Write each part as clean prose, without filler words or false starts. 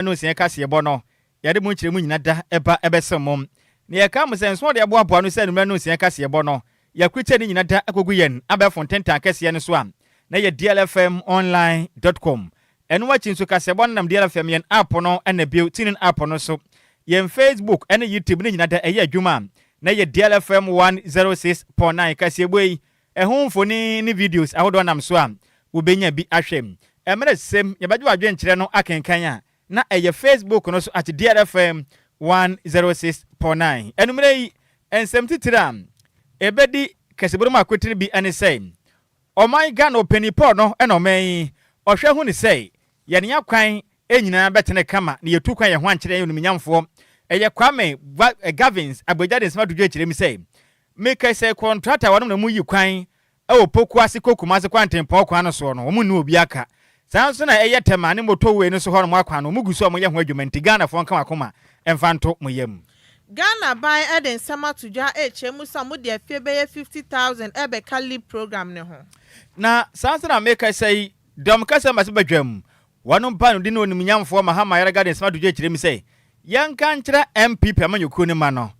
no sia kase ebo no yade mu nkyere mu nyina da eba ebesemom na ye ka mo senso de aboa no se numra no sia kase ebo no yakuche ni nyina da akogu yen abefon tenta kase ne so am na ye DLFM.online.com enu wachi nso kase ebo nam DLFM yen app no na bio tinin app no so yen Facebook ene YouTube ni nyina da eye adwuma na ye DLFM 106.9 kase ebo yi ehunfoni ni videos ahodo nam so am wo benya bi ahwem emre sem ye badwo adwen kire no akenkan a na eye Facebook no so at DLFM 106.9 enumre yi ensem titiram ebedi kaseburu makwetini bi ane say o my Ghana openipo no eno man ohwe hu ni say ye ne akwan enyina betene kama na yetu kwan ye ho ankire ye numinyamfo eye kwame Gavins abojade sma dudwe kire mi say make say contractor wanu na mu yi kwan e opoku ase kokuma se kwantempo kwan no so no omu ni obi aka sanso na eye tema ne moto we no so ho no akwan no muguso mo ye ho adwumenti Ghana fo nka akoma emfanto mo yam Ghana by Eden Sama to Ja HM Samu de Febe 50,000 ebe Kali program ne ho. Na sanso na make say dom kasa mase badwam wanu mpa no di no nimnyamfo mahama yara garden sama duje kire mi say yanka nkyira MP pemanyuku ne ma no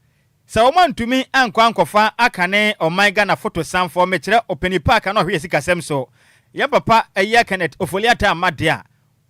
sa wo mantumi ankwa ankofa akane o my Ghana photo samfo me kire openi park na hwe sikasem so ya papa eya Kenneth ofoliata amadea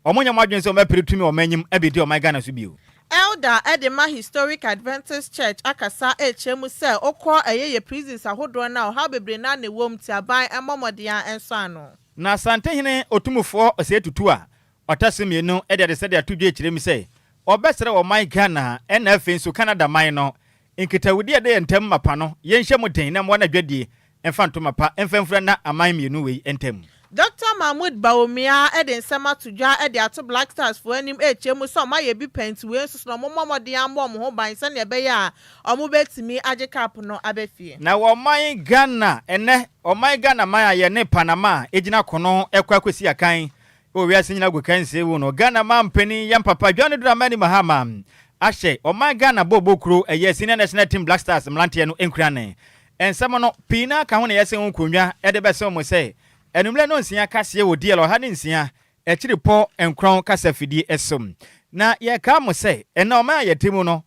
omonya mwadwen so mapirutumi o manyim abedi o my Ghana so bio Elder Edema Historic Adventist Church akasa HM se okọ eyeye prisons ahodo na ha bebre na ne wom ti aban emomodian enso ano na santehene otumufo osetutu a otasemienu ede sede atudwe kire mi se obesere o my Ghana na afen so Canada man no nkitawudi ede ntem mapa no yenhye muden na mo na dwadie emfanto mapa emfamfura na aman mienu we entem Dr. Mahmoud Baomia Eden Sama to Ja Ede ato Black Stars for enim HM so ma ye bi pent we so no momodi ambom ho ban se ne be ya omo betimi Agyei Sikapa no abefie na wo man Ghana ene o man Ghana man ye ne Panama ejina kono ekwa kwesi akan o wi ase nyina gokan se wo no Ghana man pani yam papa John Dramani Mahama ahye o man Ghana bobokro eye senior national team Black Stars mlante no Enquires ensemo no pina ka ho ne yese ho konwa ede be se mo se enumle no nsia kase wo DL ha ne nsia ekiripo enkron kasa fidie esom na ye ka mo se ena o ma yetemu no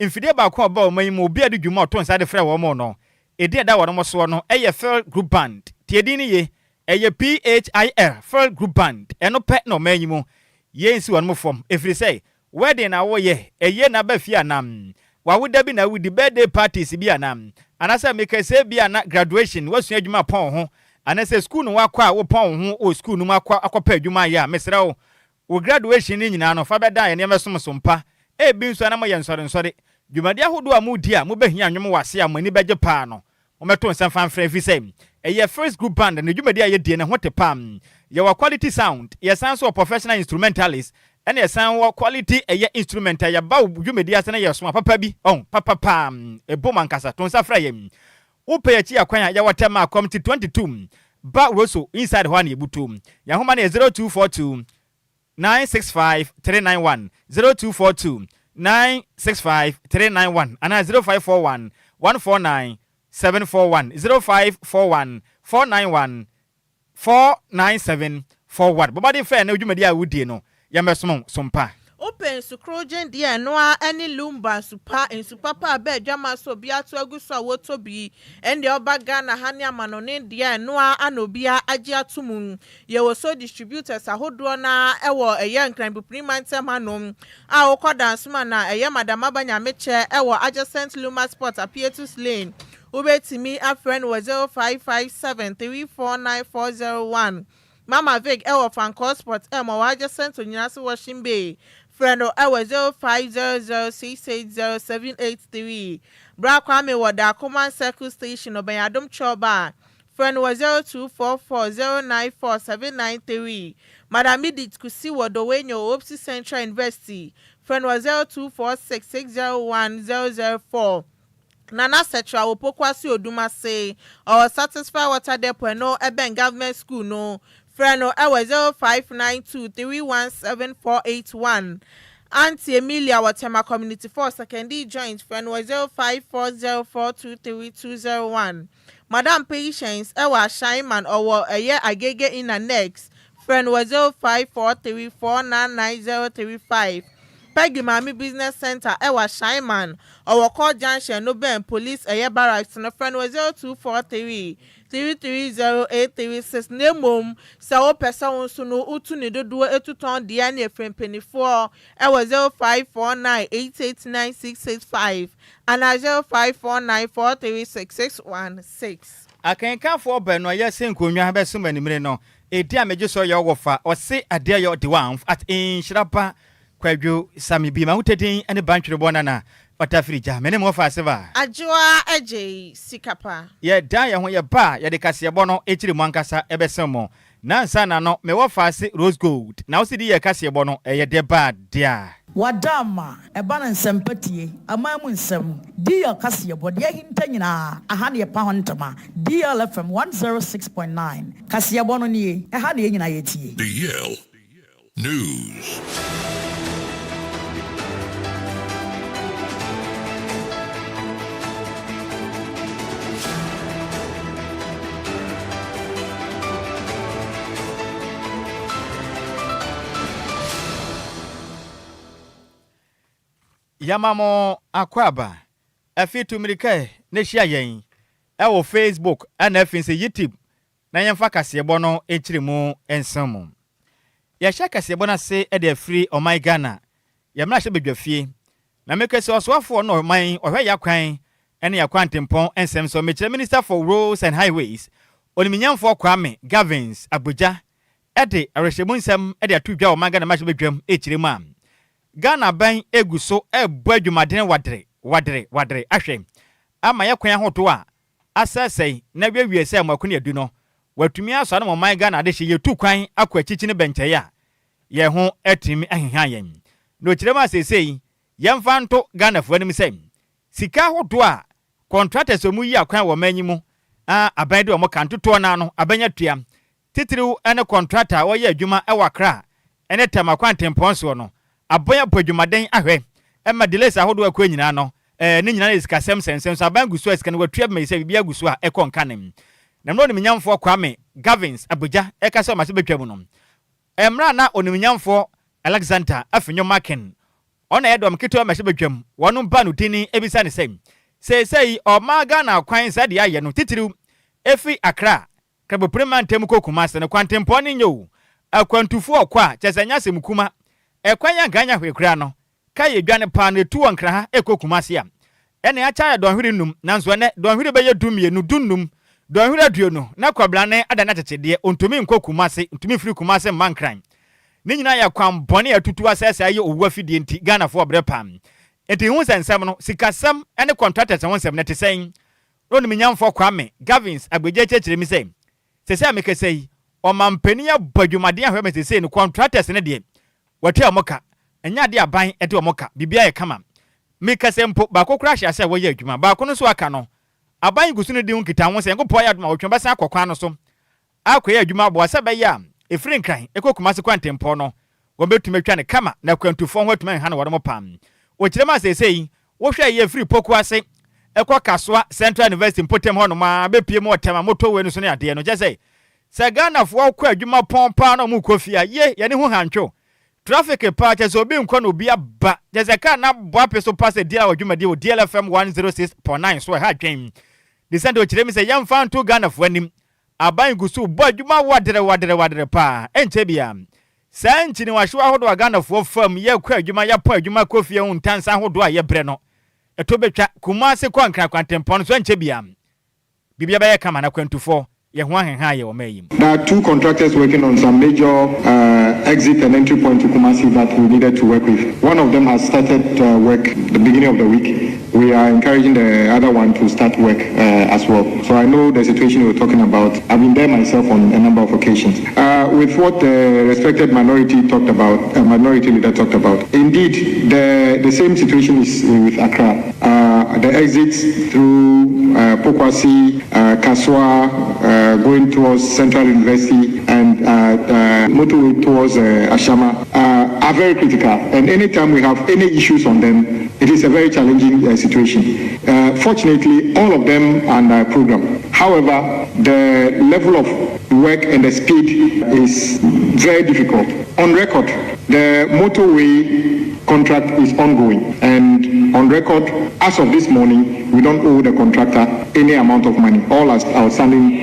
mfidie ba ko ba o man obi ade dwuma oton sa de frɛ wo mo no edi da wo no so no eye Full Group Band tiedi ni ye eye PHIL Full Group Band eno pe no man yimu ye nsi wo no fom efiri say wedding na wo ye eye na ba fi anam wa woda bi na wudi birthday parties bi anam anasa make say bi na graduation wasua dwuma pon ho anase school no wakwa wo pon ho o school no makwa akopa adwuma ya mesra wo graduation ni nyina no fa beda ye ne mesomsompa e bi nso na mo ye nsore dwumade ahodo a mu di a mo behia anwom wase a mani beje pa no mo meto nsam fan fra fi say eye First Group Band ne dwumade a ye die ne ho te pam ye wa quality sound ye san so professional instrumentalist ene ye san wo quality eye instrumental ya ba dwumade asene ye so papa bi papa pam e bom ankasa to nsa fra ye upe ya chi akwan ya watema committee 22 ba roso inside one ebutum ya homa na 0242 965 391 0242 965 391 ana 0541 149 741 0541 491 497 forward bobadi fe na odwumadi a wudie no ya mesom sompa Open sukrojen dia noa any Lumba supa in supapa be Adjoa so bia to aguso woto bi ende oba Ghana hani amano ne dia noa anobia agye atumun ye wo so distributors ahodo na ewo eye nkran buprimantem hanom a okoda nsoma na eye madam abanya meche ewo adjacent Lumba Sport Apietus Lane ubetimi a friend was 0557349401 Mama Vic ewo Fanco Sport emo adjacent to Nyinaso Washing Bay Freno ewo 0500680783 Bra Kwame Wada Command Circle Station Obayadom Choba Freno 0244094793 Madam Midit Kusi Wodowenyo Opsi Central University Freno 0246601004 Nana Setra Opokwasi Oduma say or satisfy water depot no Eben government school no Freno ewa 0592317481 Auntie Emilia Watema Community 4 secondary joint Freno 0540423201 Madam Patience ewa Shineman or eye agege in a next Freno 0543499035 Peggy Mami Business Center ewa Shineman or call junction no ben police barracks no friend was 0243 330-836 Nemom Sao Person Suno Utuni do etuton Diane Friend Penny 4 ewa 0549-889-665 and 0549-436-616. I can come for Ben or yes, in Kunya have so many minutes. A dear major saw your offer or say a dear your dewan at Nhyiraba Kwadwo Sammy be mounted and a bunch of banana. But Africa, many more fast ever. Adjoa Agyei Sikapa. Ye die when your bar, ye de Cassia Bono, H. Mancasa, Ebesomo. Nansana no, me wa fast rose gold. Now see the Cassia Bono, a ye de bad, dear. Wadama, a banan sympathy, a mamun sem, dear Cassia, but ye hintanina, a honey a poundama, DLFM 106.9, Cassia Bononi, a honey in IAT. DL News. Yamamo akwaba afitu mirike ne hia yen ewo Facebook and afinse YouTube na yemfa kasebo no enchirimu ensamo ya hia kasebo na se e de free o my Ghana ya mra hye bedwafie na mekese oswafo no man ohwe yakwan ene yakwantempon ensem so mekire Minister for Roads and Highways oniminyamfo Kwame Gavins Abuja e de arehyebu nsem e de atudwa o my Ghana ma hye bedwam echiremu am Ghana ban eguso ebo adwumaden wadre ahwe ama yakwan ahoto a asasai na wiawie se amakuni adu no watumi aso na man Ghana de hye yetu kwan akwa chichi ne benche ya ye ho atimi ahehan yen no kirema sesei yemfa nto Ghana fo anim sem sika ahoto a contractors omu yi akwan wo manyimu aban de omo kantoto na no abanya tua titiriw ene contractor wo ye adwuma e wakra ene tamakwan temponso no aboya podwumaden ahwe emma delays ahodo akwa nyina no ne nyina isika sensem so abanguso esika ne watua me se bibia guso a ekonka nem na mro nimnyamfo Kwame Gavins Abuja ekasa ma se betwa no emra na onimnyamfo Alexander Afenyo Maken ona yedom kito ma se betwam wono ba no tini ebisa ne sem sei o maga na kwan sa de aye no titiriw efi Accra kabo primantem kokuma se ne kwantempo ne nyo akwantufu okwa chesanya se mukuma ekwanya ganya hwekura no kaye dwane pa na tu wankra ha ekokumase a ene acha ya donhwiri num nanso ne donhwiri beye dumienu dunnum donhwiri aduonu na kwabrane adana tetede ontumi nkokumase ontumi firi kumase mankran ni nyina ya kwambone atutu asese aye owu afidie nti Ghana fo obrepam enti hu sensem no sikasam ene contractors won sem ne tesen no minyamfo Kwame Gavins Agyei chechire mi sei sese amekesei o mampani ya badwumade ahwe mesese no contractors ne de watu amoka enya de aban ede omoka bibia ye kama mikase mpo ba kokura hye ase wo ye adwuma ba kono so aka no aban gusu ne de nkita ho se enkopo ya adwuma otwe basa akokwa no so akoye adwuma bo ase ba ya efiri nkran ekokuma se kwantempo no wo betuma twa ne kama na kwantufo ho atuma ha na wode mo pam wo kirema sesei wo hwe ye free poku ase ekokaswa Central University mpotem ho no ma bepie mo otema moto we no so ne ade no je sei se Ghana fo akwa adwuma pompa no mu kofia ye ne ho hantwo traffic patches obi nkwa no obi aba jezeka na boa peso pass dia wadwumade o DLFM 106.9 so ha dwen descend o kiremi se yamfa nto Ghana fo anim aban gusu bo adwuma wadre pa enche bia sanchi ni wahwe ahodo Ghana fo fam ye kwa adwuma ya pa adwuma kofie hu ntansa ahodo a ye bre no eto betwa kumase kwa nkra kwantempon so enche bia bibia ba ye kama na kwantufo. There are two contractors working on some major exit and entry point to Kumasi that we needed to work with. One of them has started work the beginning of the week. We are encouraging the other one to start work as well. So I know the situation you're talking about. I've been there myself on a number of occasions. With what the respected minority leader talked about, indeed, the same situation is with Accra. The exits through Pokwasi, Kaswa, going towards Central University and motorway towards Ashama are very critical. And anytime we have any issues on them, it is a very challenging situation. Fortunately, all of them are under program. However, the level of work and the speed is very difficult. On record, the motorway contract is ongoing. And on record, as of this morning, we don't owe the contractor any amount of money. All outstanding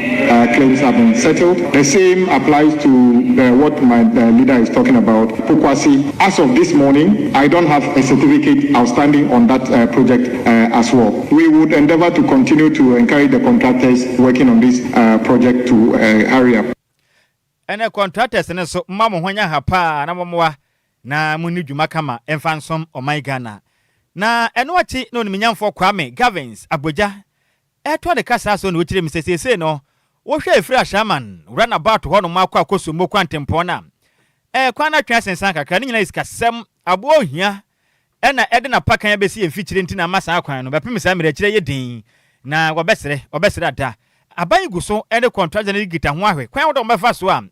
claims have been settled. The same applies to what my leader is talking about, Pokwasi. As of this morning, I don't have a certificate outstanding on that project as well. We would endeavor to continue to encourage the contractors working on this project to hurry up. And the contractors and so Mama Wanya Hapa, Namwa, na Muni Jumakama, and Fansom or my Ghana. Na enwati no minyam for Kwame Gavins Abuja. Eto the casa so no chire Mr. Say no. Wo hwe efra shaman run about one ma kwa koso mo kwantempona. Kwana twa sensan kakra ni nyina iskasem abo ohia. Na ede na pakan ya besi emfichire ntina masa akwan no bepem sa mere chire yedin. Na obesere da. Aban guso ene contract na gita ho ahwe. Kwan wo do mefa so am.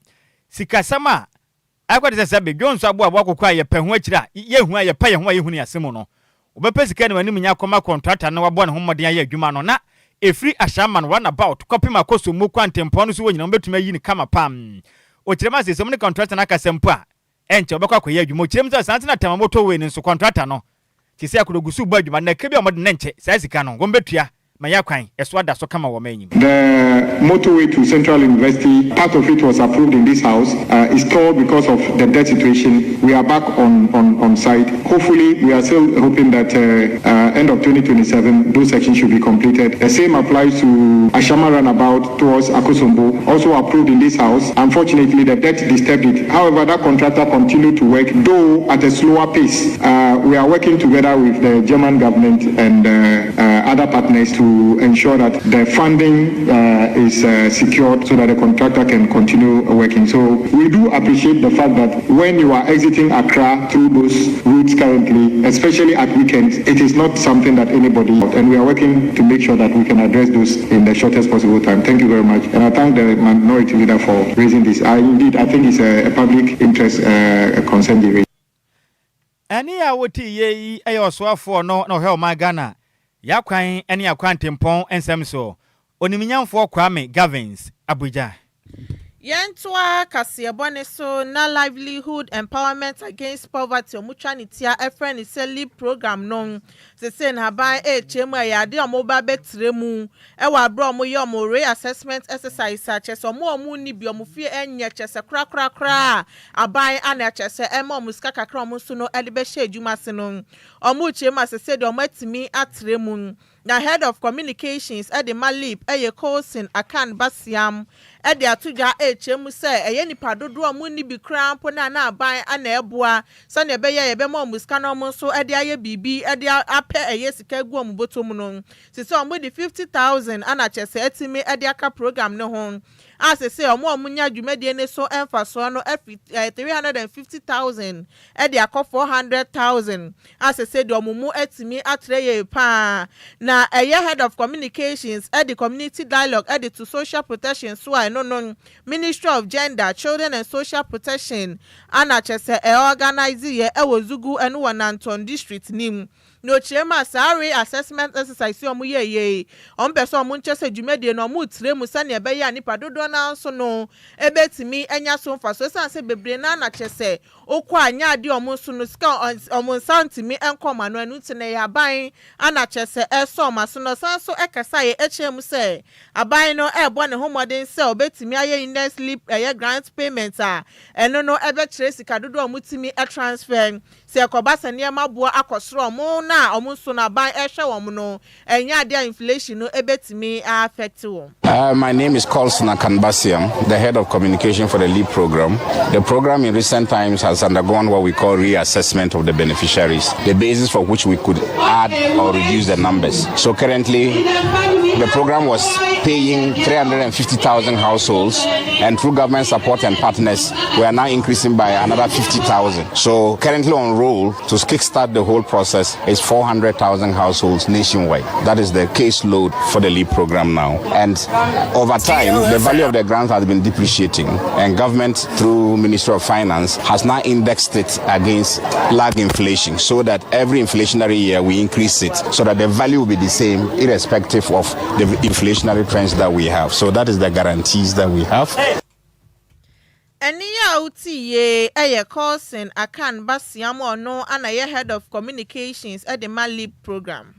Sikasama akwade se be dwonso abo akokwa ye pɛ ho akira ye hu aye pɛ ye ho aye hu ni asem no. Obepe sika ne wani munya koma contractor na wabo ne hommɔden aye adwuma no na efri ashaman run about copy makoso mu kwantempɔ no so wonyina obetuma yi ni kama pam o kirema se ne contractor na kasempo a enche obekwa akoye adwuma o kirem se santi na tamamoto we ni so contractor no ti se akodogusu bu adwuma na kebi omode ne nche sa sika no gombetua maya kwan eso ada so kama wo manyim. The motorway to Central University, part of it was approved in this house. It's stalled because of the debt situation. We are back on site. Hopefully, we are still hoping that end of 2027, those sections should be completed. The same applies to Ashama Runabout towards Akosombo, also approved in this house. Unfortunately, the debt disturbed it. However, that contractor continued to work, though at a slower pace. We are working together with the German government and other partners to ensure that the funding is secured so that the contractor can continue working. So we do appreciate the fact that when you are exiting Accra through those routes currently, especially at weekends, it is not something that anybody, and we are working to make sure that we can address those in the shortest possible time. Thank you very much. And I thank the minority leader for raising this. I think it's a public interest concern. Any awoti ye ayoswa for no hell my Ghana. Yakwan ene akwantempon ensem so oniminyamfo Kwame Gavins Abuja. Yentwa kasiyebone so na livelihood empowerment against poverty omuchanitia efren iseli program non se say na ban chemu ayade omoba betremu ewa bro omo ye omo reassessment exercise achese omo ni bi omo fie enye chese kra aban ana chese ema omo ska kakra omo so no edebe hye adwuma se no omo chemu asese de omo atimi atremu. The head of communications at the Malip, Kosin Akan Basiam, at the Atuja HM say, a yenipa dodo muni be cramp na by an airboa, Sunday Bayer Bemo Muscano so at the BB at the upper a yesika guam botomunon. So with the 50,000 anachese etime at the Aka program no home. As I say, more munya jumediane so emphasis no 350,000 at the Aka 400,000. As I said, Domumu etime atreye pa. Na a head of communications at the community dialogue added to social protection so I no Ministry of Gender, Children and Social Protection anachese organize ye Zugu and Wananton district nim. No chema sari assessment exercise omu ye ompeso omunchese jumedie no mutre musane ebeya nipa dodo na so no ebetimi enya so mfa so sanse bebre na na chese okwa anya ade omu so no ska omu santimi enkoma no anu tene ya ban ana chese eso ma so no sanso ekasa ye echemu se aban no ebo ne homoden se obetimi aye index sleep grant payment eno no ebe kire sika dodo omu timi e transfer se ekobasa ne maboa akosoro omu na omunso na ban ehwe wom no enya de inflation no ebetimi affect wo. My name is Colson Akanbasiam, the head of communication for the LEAP program. The program in recent times has undergone what we call reassessment of the beneficiaries, the basis for which we could add or reduce the numbers. So currently, the program was paying 350,000 households, and through government support and partners, we are now increasing by another 50,000. So currently on roll to kickstart the whole process is 400,000 households nationwide. That is the caseload for the LEAP program now. And over time, the value of the grants has been depreciating, and government through Ministry of Finance has now indexed it against lag inflation, so that every inflationary year we increase it, so that the value will be the same irrespective of the inflationary trends that we have. So that is the guarantees that we have. Eniya utiye eye cousin akan basiamo no ana ye head of communications at the Mali program.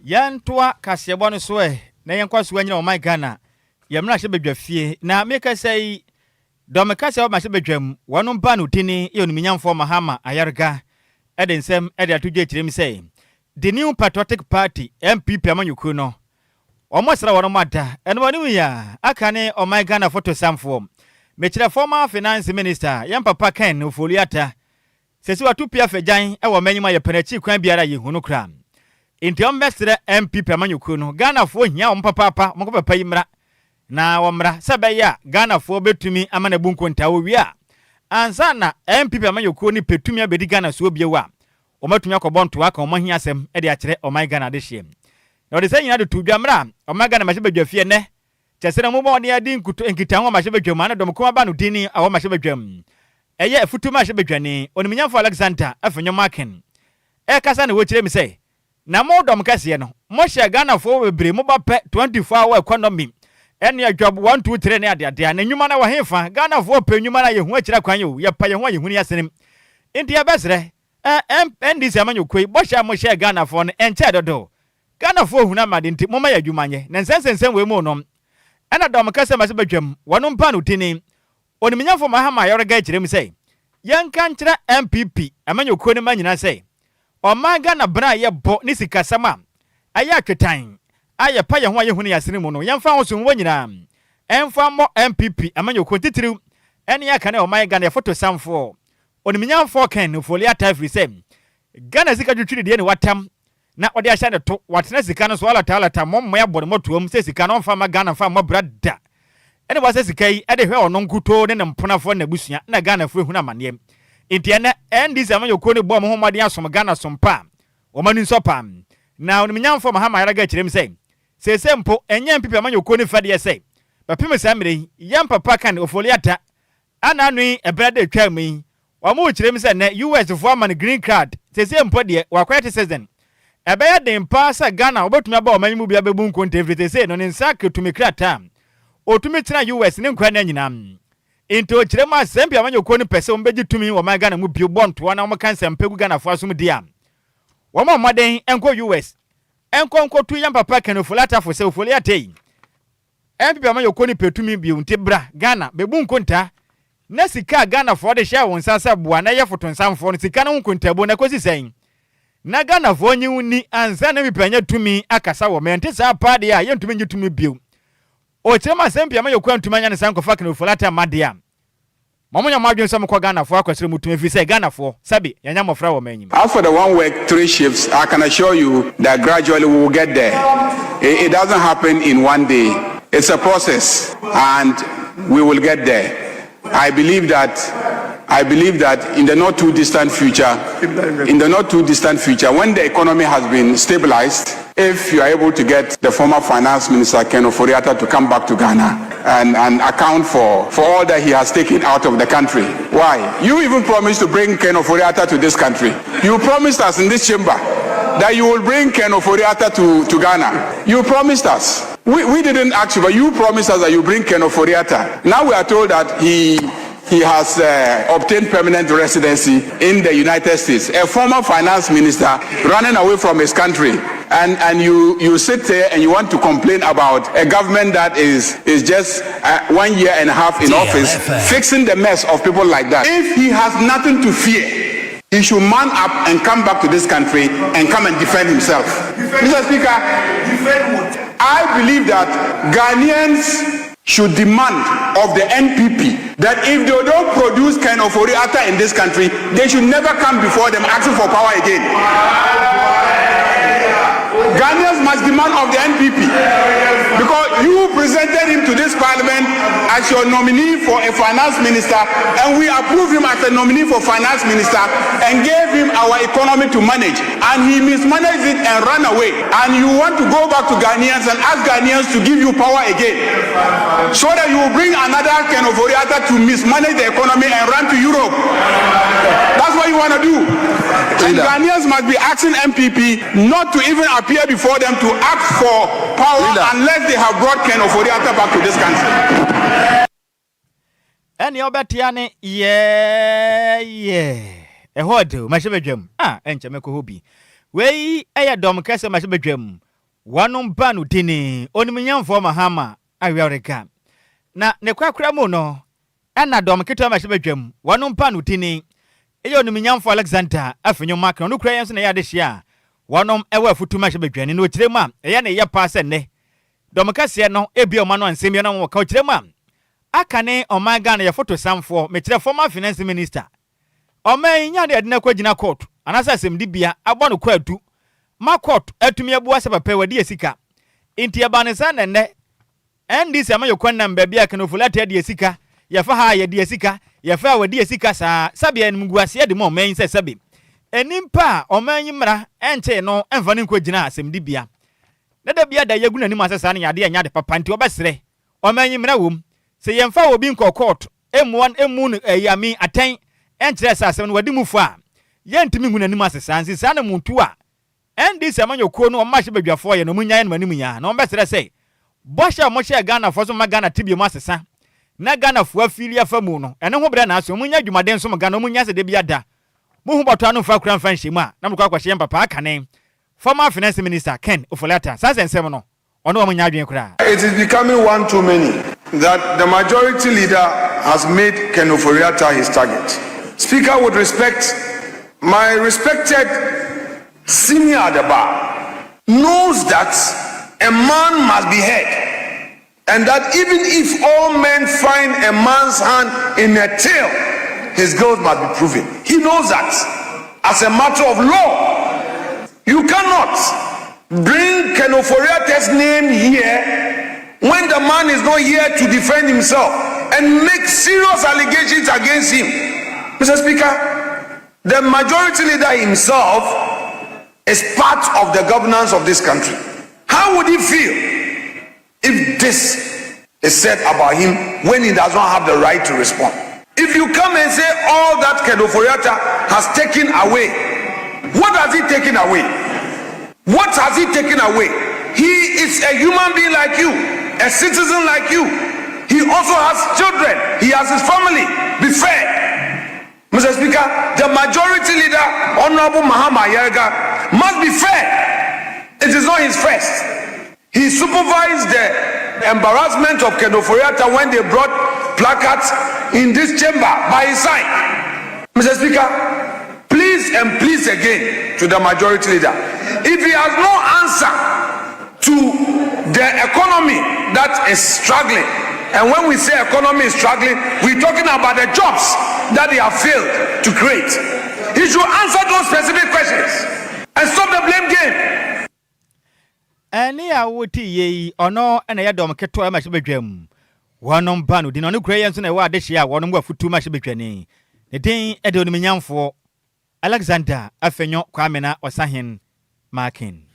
Yantoa kasebo no so na yenkwa so anyina o my Ghana. Yemra hye bedwafie na meka sei domeka se o ma hye bedwam wono mpa no tini ye oniminyamfo Mahama Ayarga edensem ede atudwe kirem sei the new patriotic party MPP amanyuku no omosra wono mada eno woni ya akane o my Ghana photo samfo mechira former finance minister yampapa Ken Ofoliata sesi watupia fejan e wo manyima ye penachi kwan biara ye hunu kra inti ombesre MPP amanyuku no Ghana fo hia ompapa mokopapa yimra na wamra sabeya Ghana fo betumi amana bunko ntawo wia ansa na MPP amanyuku ni petumi abedi Ghana so biewa omatumi akobonto aka omahia asem e de akire o my Ghana de hye na ode sanyina de tudwamra o my Ghana mahye ne chesena mo bo ne adi nkuto enkitan ho mahye bedwam na dom ko aba no dini awo mahye bedwam eye afutuma mahye bedwane oniminyamfo Alexander afenyo maken e kasa na wo kire mi sei na mo dom kase no mo hye Ghana fo bebre mo ba pe 24 hour economy ene job 1 2 3 ne ade na nyuma na wo hefa Ghana fo pe nyuma na ye hu akira kwan yo ye pa ye hu ye hu ni asenem enti ya besre NDC amanyokoi bo hye mo hye Ghana fo no enche dodo Ghana fo hu na made enti mo ma ya dwumanye na nsensensen we mu no ena dom kase ma se bedwam wono mpa no tini oniminyamfo Mahama Ayarga kirem sei yanka nkyere MPP amanyokoi ne manyina sei o ma Ghana bra ye bo ni sikasama aya twetan aya pa ye ho ye hu ni asene mu no yemfa ho so wo nyina emfa mo MPP amanyokoi titiriw ene ya kana o ma Ghana photo samfo oniminyamfo Ken Ofoliata free sei Ghana sika twitwiri de ne watam na ode ahya ne to watena sika no so alata mommo ya bode motuom se sika no mfa ma Ghana mfa mo brada ene wa se sika yi ede hwe ono nkuto ne mponafo na busua na Ghana fo hu na manem entiene NDC amanyokoi ne bo mo homade asom Ghana sompa o manu nsopa na oniminyamfo Mahama Ayarga kirem sei se mpo enye MPP amanyokoi ne fade sei bapem samire yam papa Ken Ofoliata ana anu ebrade twam Wamu kirem se ne US for man green card sese mpo de wakwete season ebe ya den pa Ghana obetumi aba omanyimu bia bebu nkonte everything say no nsa ketumi krata otumi tena US ne nkwa na nyina into kirem asempia amanyokoi ne pese ombeji tumi wo man Ghana mu bio bonto na omka nsempegu Ghana fo asum dia wo ma moden enko US enko tu yam papa Ken Ofoliata fo se Ofoliata yi MPP amanyokoi ne petumi bio ntebra Ghana bebu nkonta na sika Ghana fo de hye won sasa bua na ye fotonsamfo no sika no nkontabo na kosi sen na Ghana fo nyi uni ansa na mipanya tumi akasa wo mente sa pade a ye ntumi nyi tumi bio o chema sempia amanyokoi ntumi anya ne sankofa Ken Ofoliata madea mamonya madwen so mko Ghana fo akwasere mutumi fi say Ghana fo sabi yanya mofra wo manyim. As for the 1 week 3 shifts, I can assure you that gradually we will get there. It doesn't happen in one day. It's a process and we will get there. I believe that in the not too distant future, when the economy has been stabilized, if you are able to get the former finance minister Ken Ofoliata to come back to Ghana and account for all that he has taken out of the country. Why? You even promised to bring Ken Ofoliata to this country. You promised us in this chamber that you will bring Ken Ofoliata to Ghana. You promised us. We didn't ask you, but you promised us that you bring Ken Ofoliata. Now we are told that he has obtained permanent residency in the United States. A former finance minister running away from his country. And you sit there and you want to complain about a government that is just 1 year and a half in office, fixing the mess of people like that. If he has nothing to fear, he should man up and come back to this country and come and defend himself. Mr. Speaker, I believe that Ghanaians should demand of the NPP that if they don't produce Ken Ofoliata in this country, they should never come before them asking for power again. Ghanaians must demand of the NPP because you presented him to this parliament as your nominee for a finance minister and we approved him as a nominee for finance minister and gave him our economy to manage and he mismanaged it and ran away and you want to go back to Ghanaians and ask Ghanaians to give you power again so that you will bring another Ken Ofoliata to mismanage the economy and run to Europe. That's what you want to do. And Ghanaians must be asking MPP not to even appear before them to ask for power unless they have brought Ken Ofoliata back to this country. Any obetiane ye ehodo mashebedwam enchemeko hobi wei eya dom kase mashebedwam wanum banu dini onimnyamfo mahama awiareka na ne kwakura mu no na dom keto mashebedwam wanum banu dini eya onimnyamfo Alexander afenyo mark no kura yenso na ya de hia wanum ewa afutu mashebedwani no kiremu a eya ne ya paase ne dom kase no ebia omano ansemi no wo ka kiremu a akane omaga na ya photo samfo mekire former finance minister oman nya de adina kwagina court anasa semdibia abono kwatu ma court atumi abu ase papa wadi esika inti abanisa nenne ndi se amayokwan na mbia bia kanofulata de esika ya fa ha ya de esika ya fa wadi esika sa sabia enmguase de mo man se sabi enimpa oman yimra enche no emfa ne kwagina semdibia nada bia da yaguna ni masasa ne yade anya de papa nti obesere oman yimra wom se yemfa obi nko court M1 emun yami aten enkyere sasem no wadi mufu a yentimi hunanim asesansi sa na muntu a endi se amanyokuo no omahye badwafo ye no munyaye no manim nya na ombesere se bosha mohye Ghana fo so magana tibie mu asesa na Ghana fo afili afamu no ene ho bre na aso munya dwumaden so Ghana munya se de bia da mu hu boto anu fa kura mfa nhyimu a na mkwa kwahye papa akane former finance minister Ken Ofolata sasensem no ono wo munya adwen kura. It is becoming one too many that the majority leader has made Ken Oforiatta his target. Speaker, with respect, my respected senior at the bar knows that a man must be heard, and that even if all men find a man's hand in a tail, his guilt must be proven. He knows that as a matter of law. You cannot bring Ken Oforiatta's name here when the man is not here to defend himself and make serious allegations against him. Mr. Speaker, the majority leader himself is part of the governance of this country. How would he feel if this is said about him when he does not have the right to respond? If you come and say all that Ken Oforiatta has taken away, what has he taken away? What has he taken away? He is a human being like you, a citizen like you. He also has children. He has his family. Be fair. Mr. Speaker, the majority leader, Honorable Mahama Yerga, must be fair. It is not his first. He supervised the embarrassment of Ken Oforiatta when they brought placards in this chamber by his side. Mr. Speaker, please and please again to the majority leader. If he has no answer to the economy that is struggling, and when we say economy is struggling, we're talking about the jobs that they have failed to create. He should answer those specific questions and stop the blame game. Ani awoti ye ono ena ya dom keto ma shebedwam. Wonom banu di no ne kura yenso na wa de hia wonom gwa futu ma shebedwane. Ne din ede onimnyamfo Alexander afenyo kwamena osahen marking.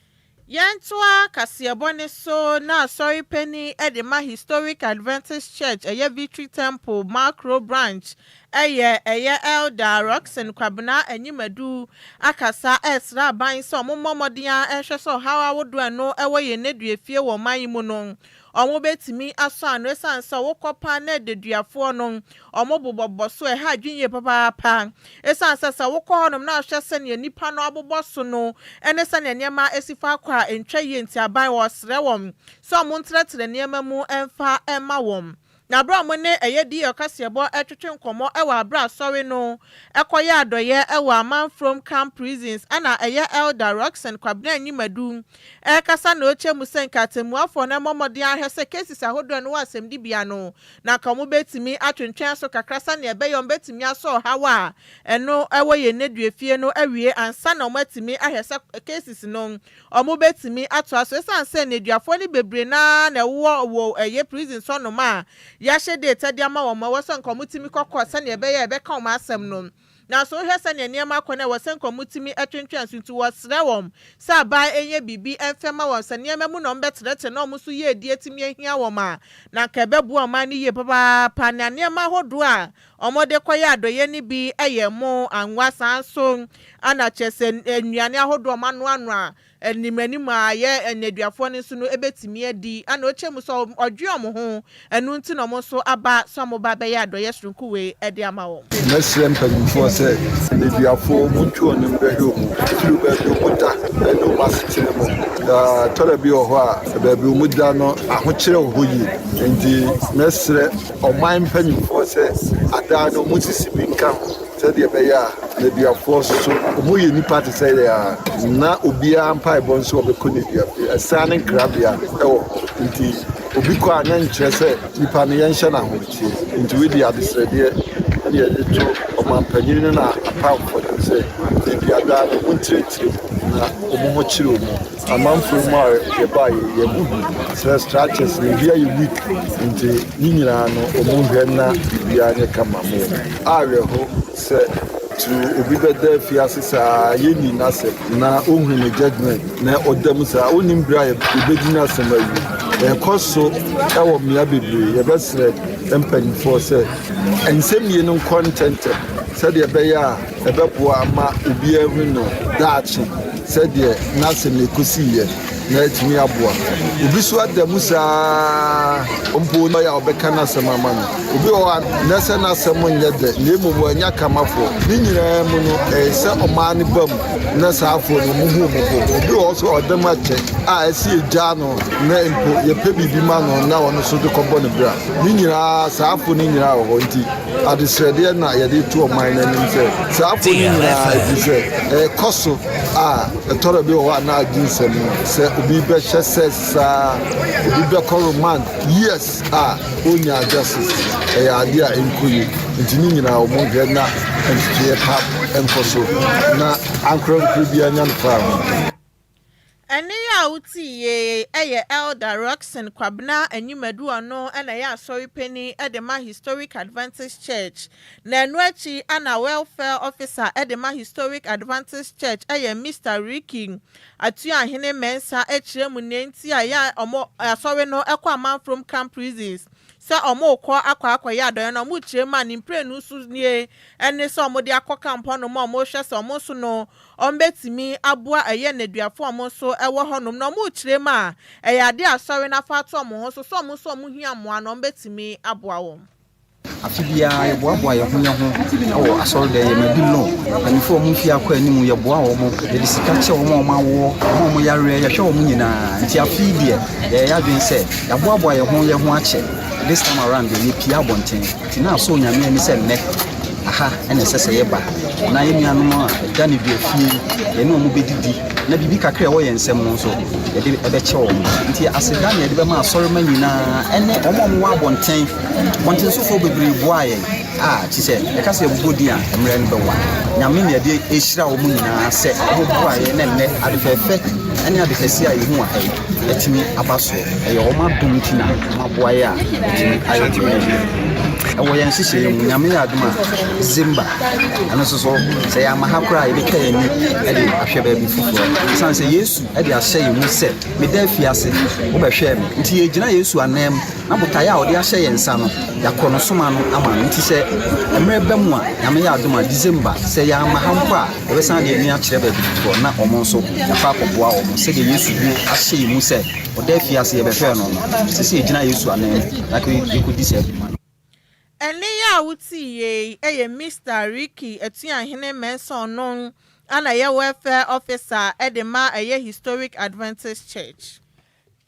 Yantua Kasiabone so na sorry penny edema historic Adventist Church Victory Temple macro branch elder Roxen Kwabena enyimadu akasa esra ban so momomodia ehwe so how would no ewe ye nedu efie wo man mu no omo betimi aso anresan so wokopa na deduafo no omo bobobbo so ha dwinye papa esan sasa wokohonom na ahwese ne nipa no abobbo no enesa ne niema esifa kwa entwa ye nti aban wo sre wom so mo ntretre niema mu emfa ema wom na bra mo ne eyedi okasiebo etwetwe nkomo ewa bra sorry no ekoye adoye ewa man from camp prisons ana elder Roxen Kwabena nyimadu kasa na oche musenka temu afo na momodi ahwese cases ahodo no wasemdi bia no na ka mo betimi atwentwen so kakrasa na ebeyom betimi aso hawa eno ewoye neduefie no awie ansa na omatimi ahwese cases no omo betimi ato aso esanse neduafo ni bebre na wo prison so no ma yashe de tadiama wo ma woso nkomutimi kokko sane ebeye ebeka o ma asem no na so hwese ne niema kwana wo senkomutimi atwentwan suntu wo sre wom sa ba enye bibi enfema wo sane niema mu no mbetrete na omusu ye edi etimi ahia wo ma na ka bebu o ma ni ye papa pa na niema hodo a omode koya adoye ni bi eye mo anwa sanso ana chese enuane ahodo ma no anu a animanima ye eneduafo ne so no ebetimi adi ana ochemu so odwom ho enu nti no mo so aba so mo ba be ya adoye sronku we edi ama wo mesrem panimfo se eneduafo mutuo ne mbehwo mu tru be do muta eno masitire mo tore bi ho a be bi muda no ahokyere ho yi nti mesre oman panimfo se ada no mutisi bi nka said the bear, the dear force, so we need party say they are not Ubia and Pie Bonds of the Kunia, a standing crabia, indeed, Ubiko and interest, Nipanian which is into the other said, the two of my penina, a pound for them say, the other won't treat you, Omochiru, a month from Mar, by your movie, so structures, very weak into Nilano, Omugana, Diana Kamamo. I say to Ubibede Fiasisa, Yeni Nase, na Unhini judgment, na Odemusa, Unimbra, Ubedina Samayu, a coso, our Miabi, a best empany for say, and send me no content, said the Baya, a Bepua, Ubia Rino, Dachi, said the Nasim Kusi. Let me abua. Ubiswa de Musa Umpo ya obekana samamana. Ubi wa nasa na samon yede nemu wanya kamafo. Ninyira mu no se omani bam na saafo no muhu muko. Ubi also odema che a esi eja no na impo ye pe bibi ma no na wono so de kobo ne bra. Ninyira saafo ninyira ho nti adisrede na yede tu oman na nim se saafo ninyira ise koso a etoro bi wa na aginsem se Ubi be sesa Ubi man yes onya justice idea Enquiries ntini nyina omonge na entie pap enkoso na ankron kribia nyan farm ene ya uti ye elder Roxanne Kwabna enyimadu ono na ya asori penny edema historic adventist church na enu achi ana welfare officer edema historic adventist church Mr. Ricky Adjoa Agyei Mensa echiremu nenti ya omo asori no ekwa man from camp prisons se omo kwa akwa ya do no mu chirema ni mprenu su nie ene se omo de akwa camp no mo hwe se omo so no ombetimi aboa neduafo omo so ewo honom no mu chirema ade asori na fa to omo ho so omo hia moa no ombetimi aboa wo afibia yeboaboa ye ho asori de ye madilo anifo mu fia kwa animu yeboa wo mo de sika che wo mo yare ye hwe wo nyina nti afibia ye yadwen se yeboaboa ye ho ache this time around the pia bonten ti na so nyame ani se nek aha ene sese ye ba na ye nuanom a da ne bi afie ye no mu bedidi na bibi kakra wo ye nsem no so ye de ebe che wo nti aseda na ye de be ma asori ma nyina ene omo wa bonten so fo bebre boa ye ti se e ka se bugodi a emre ne be wa nyame ne de ehira wo mu nyina se wo boa ye na ne adefefe ene adefesi a ye hu a etimi abaso ye wo ma dum tina ma boa ye a etimi ayotimi ewo yen sise ye nyame ya aduma zimba ano so se ya mahakura ebe ka ye ni ede ahwe ba bi fufu san se Yesu ede ahye ye mu se me da fiase wo ba hwe me nti ye gina Yesu anem na botaya a ode ahye ye nsa no yakono soma no ama nti se emre ba mu a nyame ya aduma December se ya mahampa ebe san de ni akire ba bi fufu na omo so ya fa koboa omo se de Yesu bi ahye ye mu se ode fiase ye be hwe no se se gina Yesu anem na ko yekudi se ene ya uti ye Mr. Ricky Adjoa Agyei Mensa no ana ye welfare officer edema historic adventist church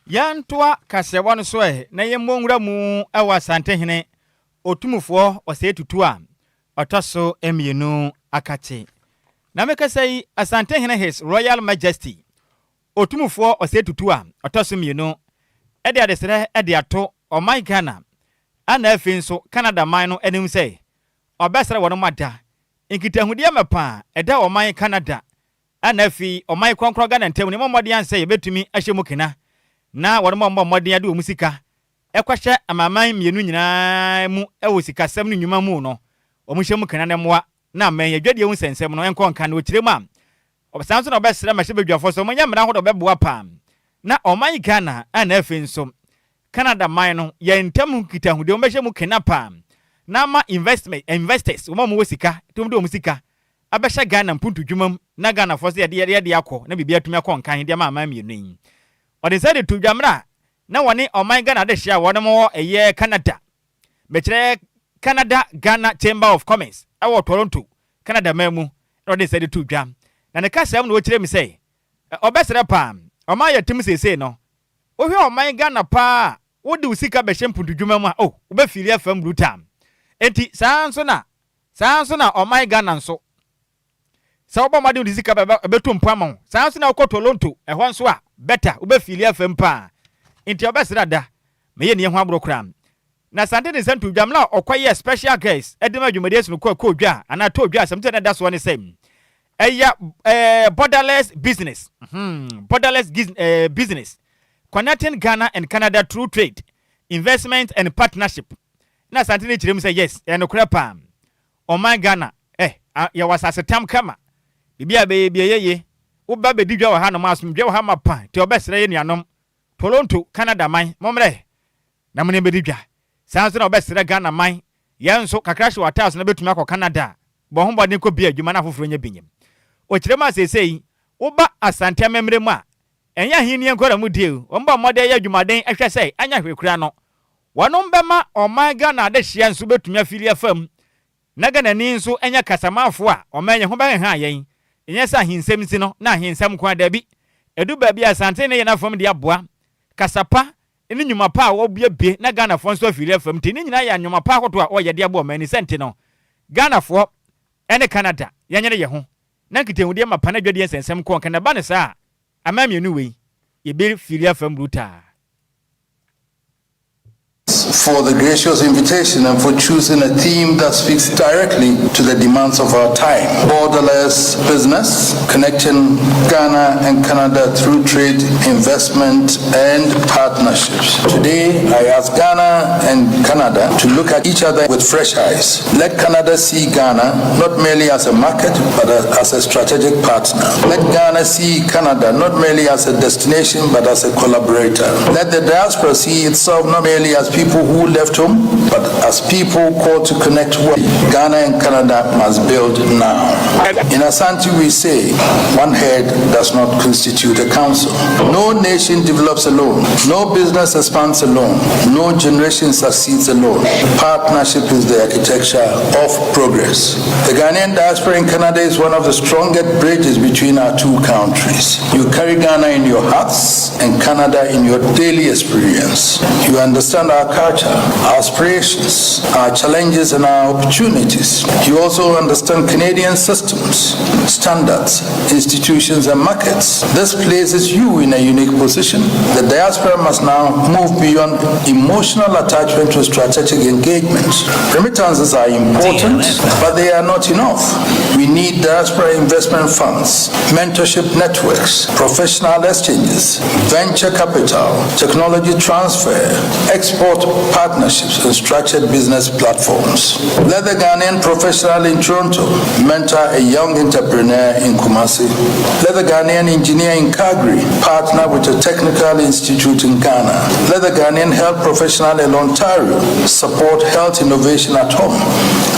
yantoa kasewa no so na ye monwura mu ewa santehene otumufo ose tutu a otoso emienu akache na mekasai asantehene his royal majesty otumufo ose tutu a otoso mienu ede adesere ede ato o my Ghana ana afin so Canada man no enim say obesere wono mada nkitahude mepa eda o man Canada ana afi o man kronkro Ghana ntem ne momode an say betumi ahyemu kena na wono momode ade o musika ekwahye amaman mienu nyina mu ewo sika sam no nyuma mu no o muhyemu kena ne moa na man yadwade hu sensem no enko nka na o kirem a obesan so na obesere mahye bedwafo so monya mra ho do beboa pa na o man Ghana ana afin so Canada man no ya ntam kitahude o mehye mu kena pa na ma investors wo mo wosika tum do musika abɛhyɛ Ghana mpuntu dwumam na Ghana fo se de akɔ na bibia tumi akɔ nkan de ma mienu yi ɔde sɛ de to dwamra na wɔne ɔman Ghana de hyia wɔne mo ɛyɛ Canada bɛkyerɛ Canada Ghana Chamber of Commerce ɛwɔ Toronto Canada mamu ɔde sɛ de to dwam na ne kasa no wɔkyerɛ mi sɛ ɔbɛsrɛ pa ɔman yɛ tim sese no wohwɛ ɔman Ghana pa wode usika bɛhyɛ mpuntu dwumam a wobɛfiri afam brutam enti saa nso na ɔman Ghana nso sa oba made di sika beto mpama sa nso na okɔ Toronto ɛhɔ nso a better wobɛfili afam pa nti obɛsra da meye ne ho abro kra na sante de santu dwamla ɔkɔyɛ special guest edema adwumade asu kɔ dwa ana to dwa asɛm te na da so ne sɛm ɛya borderless business business connecting Ghana and Canada through trade investment and partnership na sante ne kyerem sɛ yes ɛnokra pa ɔman Ghana ya wasase tam kama bibia be yeye wo ba be didwa wa ha no maso dwa wa ha mapa ti obesere ye nuanom Toronto Canada man momre na mene be didwa sanso na obesere Ghana man ye nso kakra hwe wata so na betumi akọ Canada bo ho bode ko bia adwuma na foforo nya binyem o kire ma sesei wo ba asante amemre mu a enya hini enkora mu die o mba mode ye adwumaden ehwe sei anya hwekura no wonom be ma oman Ghana de hye nso betumi afili afam na Ghana ni nso enya kasamafo a omanye ho ba ha yen enye sa hinsem si no na hinsem kwa da bi edu ba bi asante ne ye na fam de aboa kasapa eni nyuma pa a wo bie na Ghana fo nso afiri afam ti ni nyina ya nyuma pa akoto a o ye de aboa mani sente no Ghana fo ene Canada yenye ye ho na nkitenwude ma pa na dwade ensensem ko kan ba ne sa amamienu wei ye be firi afam bruta. For the gracious invitation and for choosing a theme that speaks directly to the demands of our time. Borderless business, connecting Ghana and Canada through trade, investment, and partnerships. Today, I ask Ghana and Canada to look at each other with fresh eyes. Let Canada see Ghana not merely as a market, but as a strategic partner. Let Ghana see Canada not merely as a destination, but as a collaborator. Let the diaspora see itself not merely as people who left home, but as people called to connect what Ghana and Canada must build now. In Asante we say, one head does not constitute a council. No nation develops alone. No business expands alone. No generation succeeds alone. Partnership is the architecture of progress. The Ghanaian diaspora in Canada is one of the strongest bridges between our two countries. You carry Ghana in your hearts and Canada in your daily experience. You understand our culture, our aspirations, our challenges and our opportunities. You also understand Canadian systems, standards, institutions and markets. This places you in a unique position. The diaspora must now move beyond emotional attachment to strategic engagement. Remittances are important, but they are not enough. We need diaspora investment funds, mentorship networks, professional exchanges, venture capital, technology transfer, export partnerships and structured business platforms. Let the Ghanaian professional in Toronto mentor a young entrepreneur in Kumasi. Let the Ghanaian engineer in Calgary partner with a technical institute in Ghana. Let the Ghanaian health professional in Ontario support health innovation at home.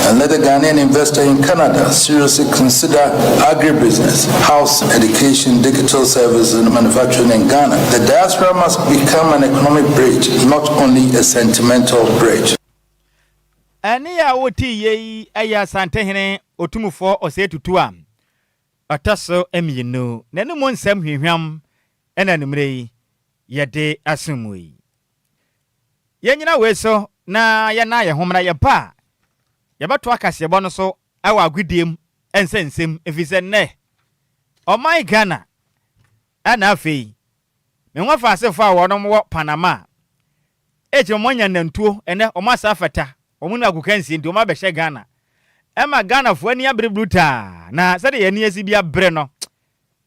And let the Ghanaian investor in Canada seriously consider agribusiness, house, education, digital services and manufacturing in Ghana. The diaspora must become an economic bridge, not only a sentimental bridge. Ani ya woti ye aya santehene otumufo osetutua ataso emienu nenu mo nsem hwehwam ena numre yede asumui yenyina weso na ye na ye homra ye pa ye bato akase bo no so awa agudiem ensensem efise ne oman Ghana ana afei me nwa fa asefo a wono mo Panama eje monya nantuo ene omasa afata omunu agukansi ndi oma behye Ghana ema Ghana fo ani abrebruta na sade ye ni asi bia bre no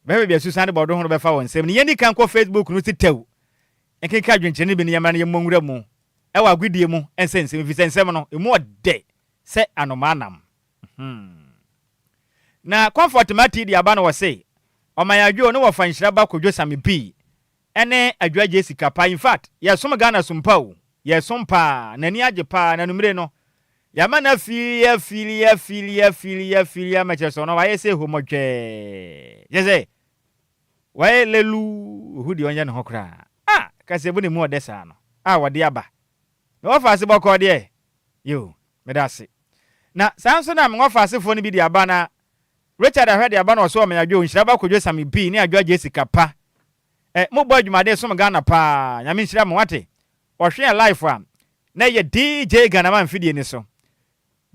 bebe bia susande bodo ho befa wonsem ni yeni kan ko Facebook no titew enkeka dwenche ne bi ni yamra ne monwura mu ewa agudie mu ensensem fi sensem no emu ode se anomanam na comfort mati di aba no wose omayadwo no wofa Nhyiraba Kwadwo Sammy bi ene Adjoa Agyei Sikapa in fact ye som Ghana sumpa o ye sompa nani age pa na numre no Yamana filia macheso no waye se homodwe. Yeze. Waye lelu hudi onye ne hokra. Ah, kasebu ne mu odesa no. Ah, wode aba. Me ofase boko de. Yo, medase. Na sanso na me ofase fo ne bi de aba na Richard ahwede aba na so me adwo Nhyiraba Kwadwo Sammy B ne Adjoa Agyei Sikapa. Mo boy dwumade so me Ghana pa. Nyame nhyira me wate. Ohwe life a na ye DJ Ghana mfidie ni so.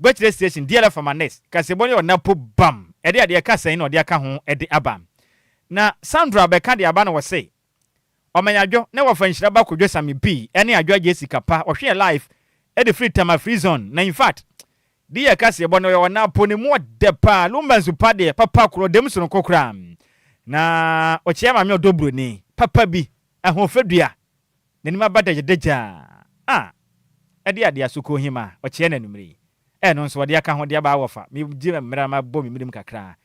Bachelor station DLFM next. Kasebonye onapo bam. Ede ade ka sai na ode aka ho ede aba. Na Sandra beka de aba na wo say. Omanyadwo na wo fa Nhyiraba Kwadwo Sammy B ene Adjoa Agyei Sikapa. Ohwe life ede free time free zone. Na in fact dia kasebonye onapo ne mu de pa Lumba nsupa de papa kro dem so no kokra. Na ochia ma me odobro ni papa bi ahofadua. Nenima badaje deja. Ah. Ede ade asuko hima ochia na numri. Eno nso wode aka ho de aba wofa me gime mmera ma bɔ me mirim kakra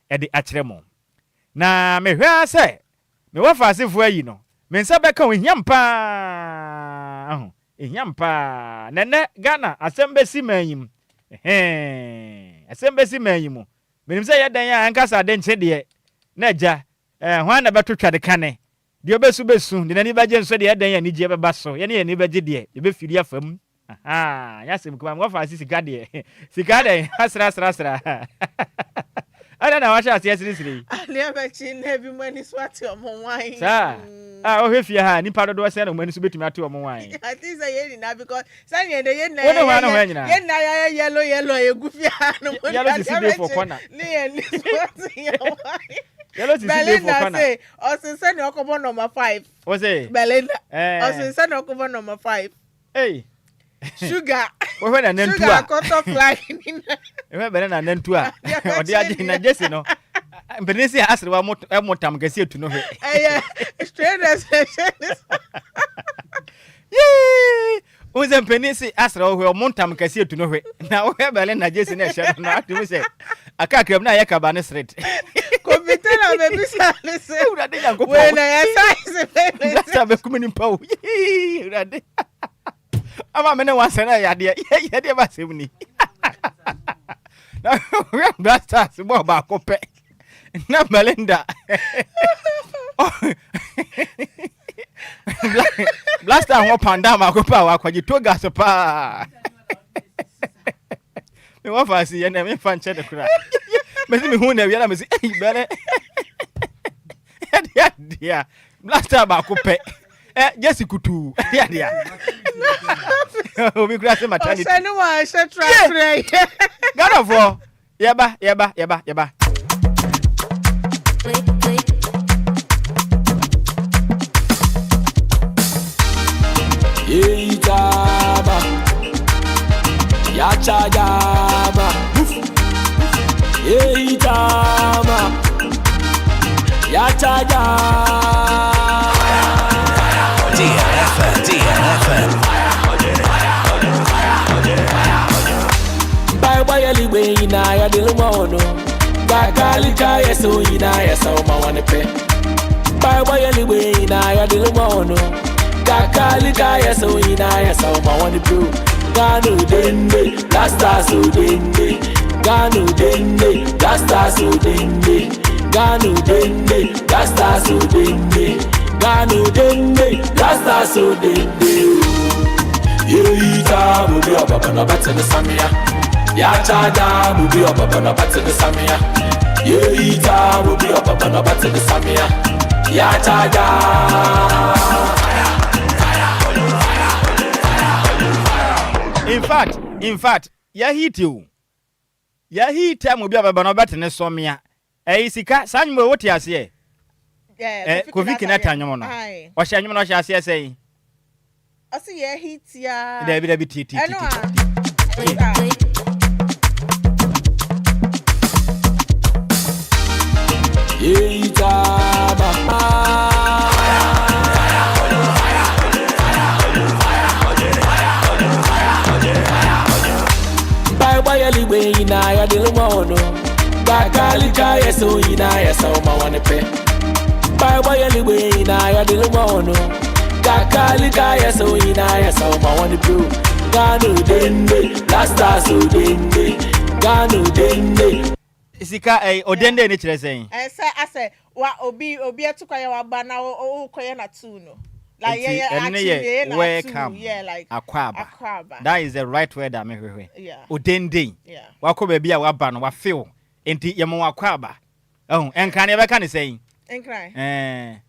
ede akyere mo na me hwa se me wofa asefo ayi no me nsa beka ho hiampa nene Ghana asembesi manyim asembesi manyim me nim se yedan ya ankasa de nche de na agya hwan na betotwa de kane de obesu de nani baje nso de yedan ya ni je beba so ye ne ni baje de ye be firi afam. Aha, yasim kuma ngofa sika de. Sika de asra. Ana na washa asiri. Ali abachi na bi mani swati omonwan. Sa. Ah, o hefia ha ni pado do se na mani so betumi atu omonwan. I think say ye na because say ye na ye na yellow egufia no mo. Yellow is dey for corner. Ni swati yo. Yellow is dey for corner. Say o se ni okobo number 5. O say Belinda. O se ni okobo number 5. Hey. Sugar. We na nentu a. Sugar cut fly. We be na nentu a. Odi age na Jesse no. Mpenisi asre wa motam kase etu no hwe. Straight expression. Yee! Unze mpenisi asre wa hwe motam kase etu no hwe. Na we be na Jesse na hye no atu se. Aka krem na yakaba ne street. Kompitela be bisa le se. Urade yankopo. We na ya size be. Lasa be kumini pawo. Urade. Ama mene wasana yade ba semni na we blaster se bo ba kope na Belinda blaster ho panda ma kopa wa kwaji to gas pa me wa fa si ye na me fa nche de kura me si me hu na wi na me si bele dia blaster ba kope Jesse kutu dia obi kura se maternity senu wa she try Ghana for yaba Itaba Yacha Yaba Itaba Yacha Yaba DLFM Bye bye liwe ina ya dilmono Gagalika yeso ina yesa uma wanepe Bye bye liwe ina ya dilmono Gagalika yeso ina yesa uma wanepe Ganu dende lasta so dende Ganu dende lasta so dende Ganu dende lasta so dende Ganu dende lasta so dende Yeita mubi obaba na batene samia Ya chada mubi obaba na batene samia Yeita mubi obaba na batene samia Ya chada In fact ya hit you mubi obaba na batene samia sika sanwo wote ase Kofi Kinata nyomo no. O hye nyomo no hye ase ese. O se ye hit ya. Da bi titi. Itaba. Bye bye liwe ina ya dilmono. Gagalika yeso ina yesa uma wanepe. Bye bye liwe ina ya dilmono. Gagalika yeso ina yesa uma wanepe. Gano dende, lasta so dende. Gano dende. Sika odende ni chire sen. Say wa obi etukwa ya waba na o koye na tu no. Like yeah, welcome. Yeah, like akwaba. That is the right word I'm hearing. Yeah. Odende. Yeah. Wako baby a waba no wa feel. Enti yemo akwaba. Oh, enka ne be kan say. Enkran.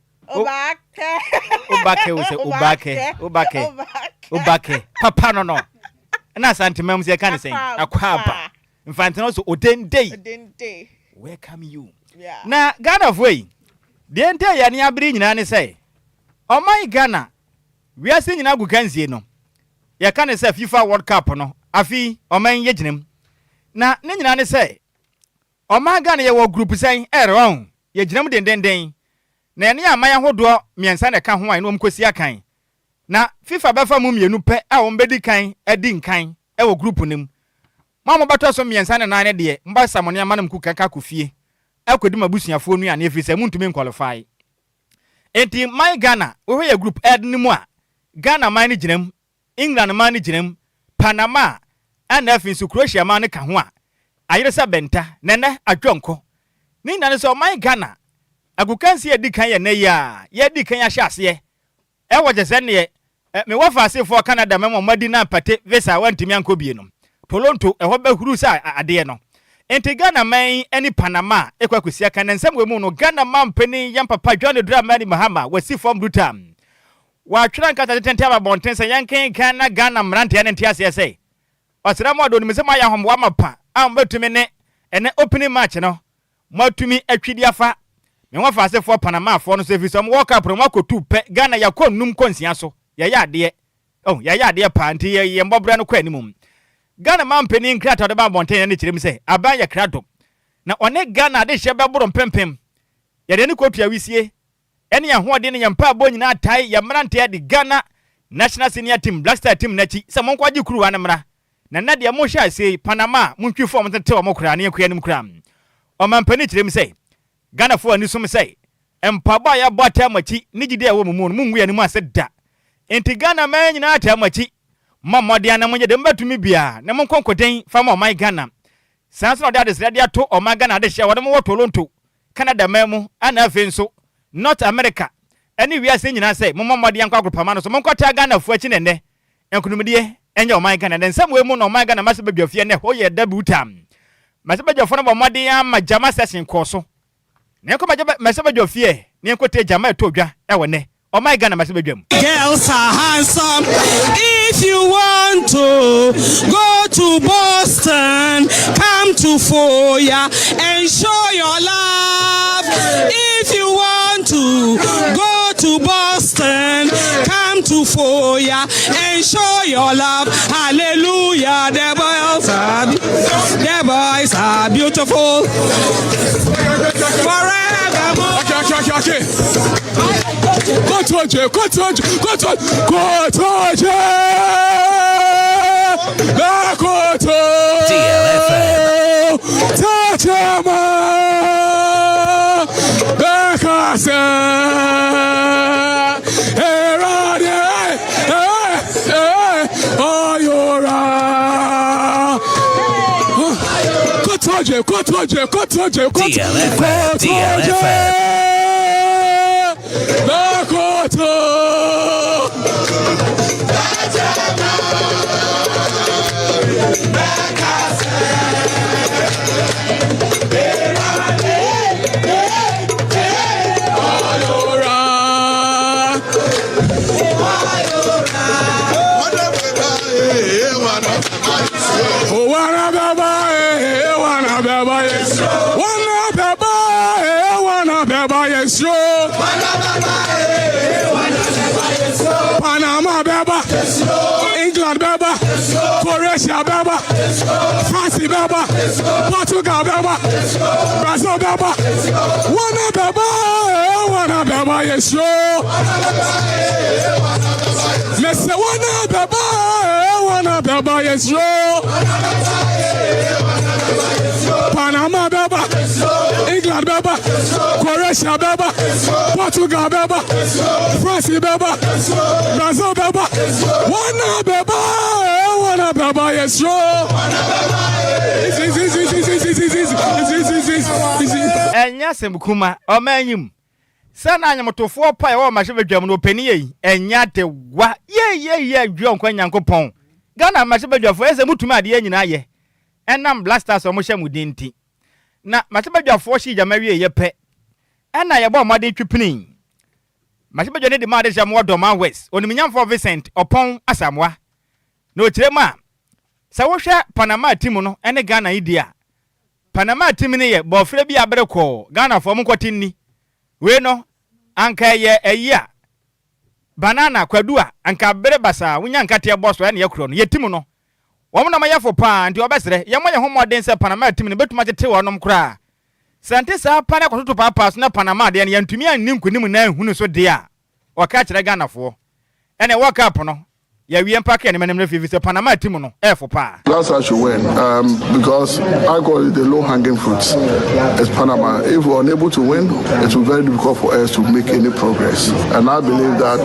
Ubake. Papa no. Na santimam se kan say. Akwaba. Infante no so odende. Welcome you. Yeah. Na Ghana way. The entire ya ni abiri nyina ne say. Oh my Ghana. We are seeing na gukanzie no. Ya kan say FIFA World Cup no. Afi oman ye ginem. Na ne nyina ne say. Oh my Ghana ye wo group say wrong. Ye ginem den. Na ene amaya hodo miensa ne ka ho an no mkosi akan. Na FIFA befa mu mienu pe a wo mbedi kan adi nkan e wo group nim. Mama bato so miensa ne nan de mba samone amanam ku kaka kofie. Akodi mabusuafo nu an efise muntumi qualify. Enti my Ghana wo ye group ed nimu a Ghana man ni ginam, England man ni ginam, Panama and afinsu Croatia man ne ka ho a. Ayiresa benta nene adwonko. Ni nane so my Ghana agukansi edi kan ye na ya ye di kan ya hyase e wo jese ne me wo faase for Canada memo madi na pate visa wantimi anko bie no Toronto ho ba huru sa ade no enti Ghana man eni Panama ekwakosia kan nsem we mu no Ghana man pani yam papa John Dramani Mahama wasi from Dutam wa twira nkata tente aba bonten se yanken kan na Ghana mrante ne ntiase se osram ado ni mesema ya homwa mapa am betumi ne ene opening match no matumi atwidi afa me wa faase for Panama for no se fi som World Cup no makotu pe Ghana ya konnum konsia so ya ade ya ade pa nti ye mbobra no kwa animum Ghana man penny nkrata de ba bonten ne kirem se aban ya krato na one Ghana de hye beboro mpempem ya de ne kotu ya wisie ene ya hoode ne yampa bo nyina tai ya mrante de Ghana National Senior Team Black Star Team nachi se monkwaji kuruwa na mra na nade ya mo hya se Panama muntwi form tete o mokra ne akua nim kra o man penny kirem se Ghana fo ani sum se empaba ya bota machi ni gide wo mumu mungu ya ni mu aseda enti Ghana man nyina ata machi mamode ana munye de mbatumi bia na monkonkoden fama o my Ghana sanso no that is ready to o my Ghana de hye wo de mo Toronto Canada mamu ana afenso North America ani wi ase nyina se mamode yankwa agropama no so monkota Ghana fu achi nene enkunumde enye o my Ghana den samwe mu no o my Ghana masebe biofie ne ho ye dabutam masebe biofo no bomode ya majama session koso ne ko masebe biofie ne enkote jama etodwa e wone o my Ghana masebe dwam girls are handsome. If you want to go to Boston, come to Foya and show your love. If you want to go to Boston, come to Foya and show your love. Hallelujah, the boys are beautiful. Forevermore. Okay. Go to DLFM. Tachama Bekasa Erade Ayora Kotoje DLFM Bakoto Panama beba, England beba, Croatia beba, France beba, Portugal beba, Brazil beba, wanna beba yes yo. Me say wanna beba yes yo. Panama beba, England beba, Croatia beba, Portugal beba, France beba, Brazil beba, one beba, yes, sure. Enya Semkuma, o manyum. Sana anyamotofo pa e wo mahwebadwam no pani yi enya de wa ye dwon kwa Nyankopon. Ghana mahwebadwafo eze mutumi ade nyina ye. Enam blasters o mo hye mudinti. Na mahwebadwafo hye jamawie ye pe. Ena ye bo modern twipini. Mahwebadwane de ma de jamo Doma West. Oniminyamfo Vincent Opon Asamwa. No tirema. Sa wo hwe Panama team no ene Ghana idia. Panama team ne ye bofre bi abreko Ghana fo mkotinni. We no anka ye eya banana kwadua anka bere basa wunya nkate boss we na ye kuro no ye team no wo na mayafo pa nti obesere ye moye homoden se Panama team ne betuma tete wonom kura sante sa pa na kototo papa so na Panama de ne yantumi anni nkonim na hunu so de a waka kire Ghana fo ene world cup no ya wie mpaka ne menem refi se Panama team no for pa. Last I should win because I call it the low hanging fruits. It's Panama. If we're unable to win, it will be very difficult for us to make any progress. And I believe that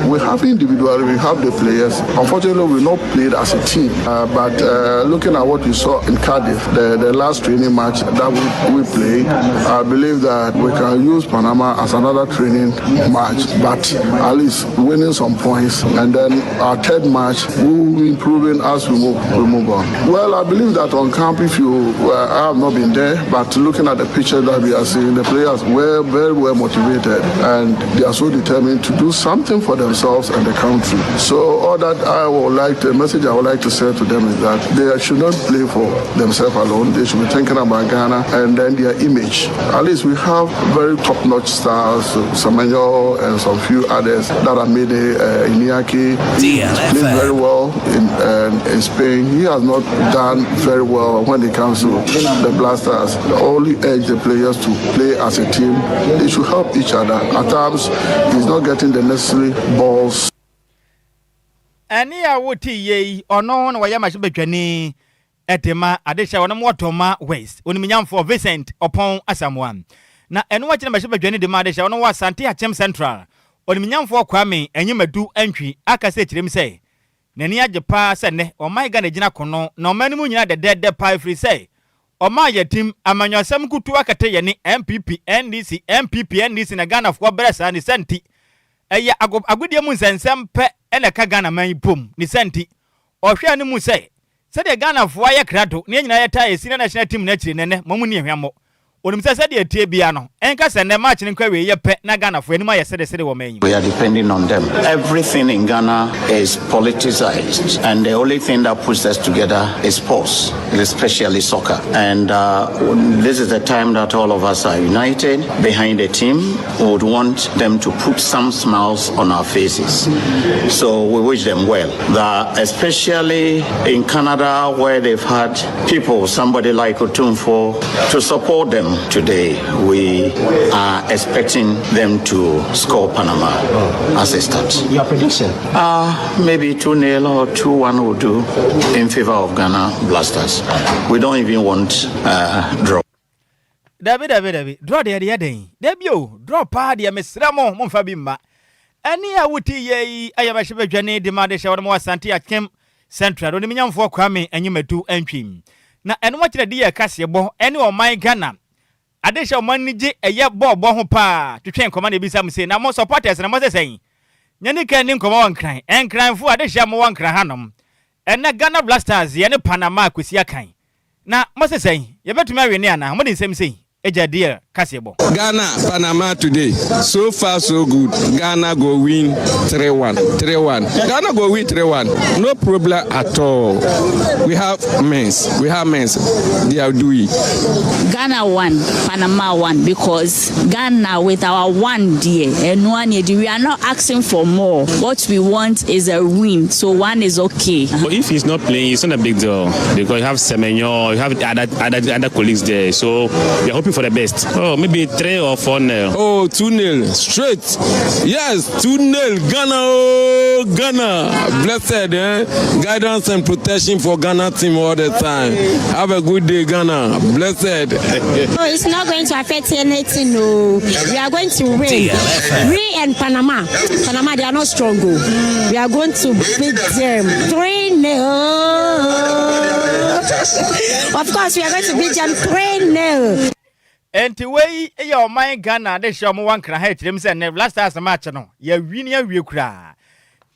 we have individually, we have the players. Unfortunately, we've not played as a team. But looking at what we saw in Cardiff, the last training match that we played, I believe that we can use Panama as another training match. But at least winning some points, and then our third match, we will be improving as we move on. Well, I believe that on camp, if you I have not been there, but looking at the picture that we are seeing, the players were very well motivated and they are so determined to do something for themselves and the country. So all that the message I would like to say to them is that they should not play for themselves alone. They should be thinking about Ghana and then their image. At least we have very top-notch stars, Samuel and some few others that are made Iñaki. Played very well in Spain. He has not done very well when it comes to the Blasters. Only urge the players to play as a team. They should help each other. At times, he's not getting the necessary balls. Ani a woti ye ono na waya mahwebadwane etema adesha wona Doma West. Oniminyamfo Vincent Opon Asamwa. Na eno wa kina mahwebadwane de ma adesha wona wa Sante Achem Central. Oniminyamfo Kwame Enyimadu Entwi akase kirem sei nani ajepa se ne o my Ghana gina kono na o manu nyina de pa free sei o ma ya tim amanyosam kutu akate ye ne MPP NDC na Ghana fo bresa ni senti eya agudie mu nsensem pe ene ka Ghana man pom ni senti o hwe ane mu sei se de Ghana fo aye krado ne nyina yeta ye senior national team na chire ne momu ni ehwamo onim se de etie bia no enka se ne match ne kwawe ye pe na Ghana fo anima ye sede wo manyi. We are depending on them. Everything in Ghana is politicized, and the only thing that puts us together is sports, especially soccer. And this is the time that all of us are united behind the team. We would want them to put some smiles on our faces. So we wish them well. Especially in Canada, where they've had people, somebody like Otumfo, to support them. Today, we are expecting them to score Panama as a start. Your prediction? Maybe 2-0 or 2-1 will do in favor of Ghana Blasters. We don't even want draw. David, draw the day. Debut, draw party, Miss Ramo, Monfabimba. Any a wooty ye, I have a shiver journey, demanded Shawarma Santi Achem Central, on the Minion for Kwame and you may do entry. Now, and what the dear Cassiabo, any of my Ghana. Adesha manije eye bobo ho pa twetwen command ebisa mse na mo supporters na mo say nyane kan nim koma wankran enkran fu adesha mo wankran hanom ena Ghana Blasters ye ne Panama kwesi akan na mo say ye betuma we ne ana mo de nsem sei eja dear Kasebo. Ghana, Panama today. So far, so good. Ghana go win 3-1. Ghana go win 3-1. No problem at all. We have men's. They are doing. Ghana 1, Panama 1, because Ghana with our 1 dear and 1 we are not asking for more. What we want is a win. So 1 is okay. But if he's not playing, it's not a big deal because you have Semenyo, you have other colleagues there. So we are hoping for the best. Oh, maybe 3 or 4-0. Oh, 2-0 straight. Yes, 2-0 Ghana. Oh, Ghana. Blessed, guidance and protection for Ghana team all the time. Have a good day, Ghana. Blessed. No, it's not going to affect anything. No, we are going to win. We and Panama, they are not strong. We are going to beat them 3-0. Of course, we are going to beat them 3-0. And the way your mind Ghana, they show me one cry to them say last time match no. You win you cry.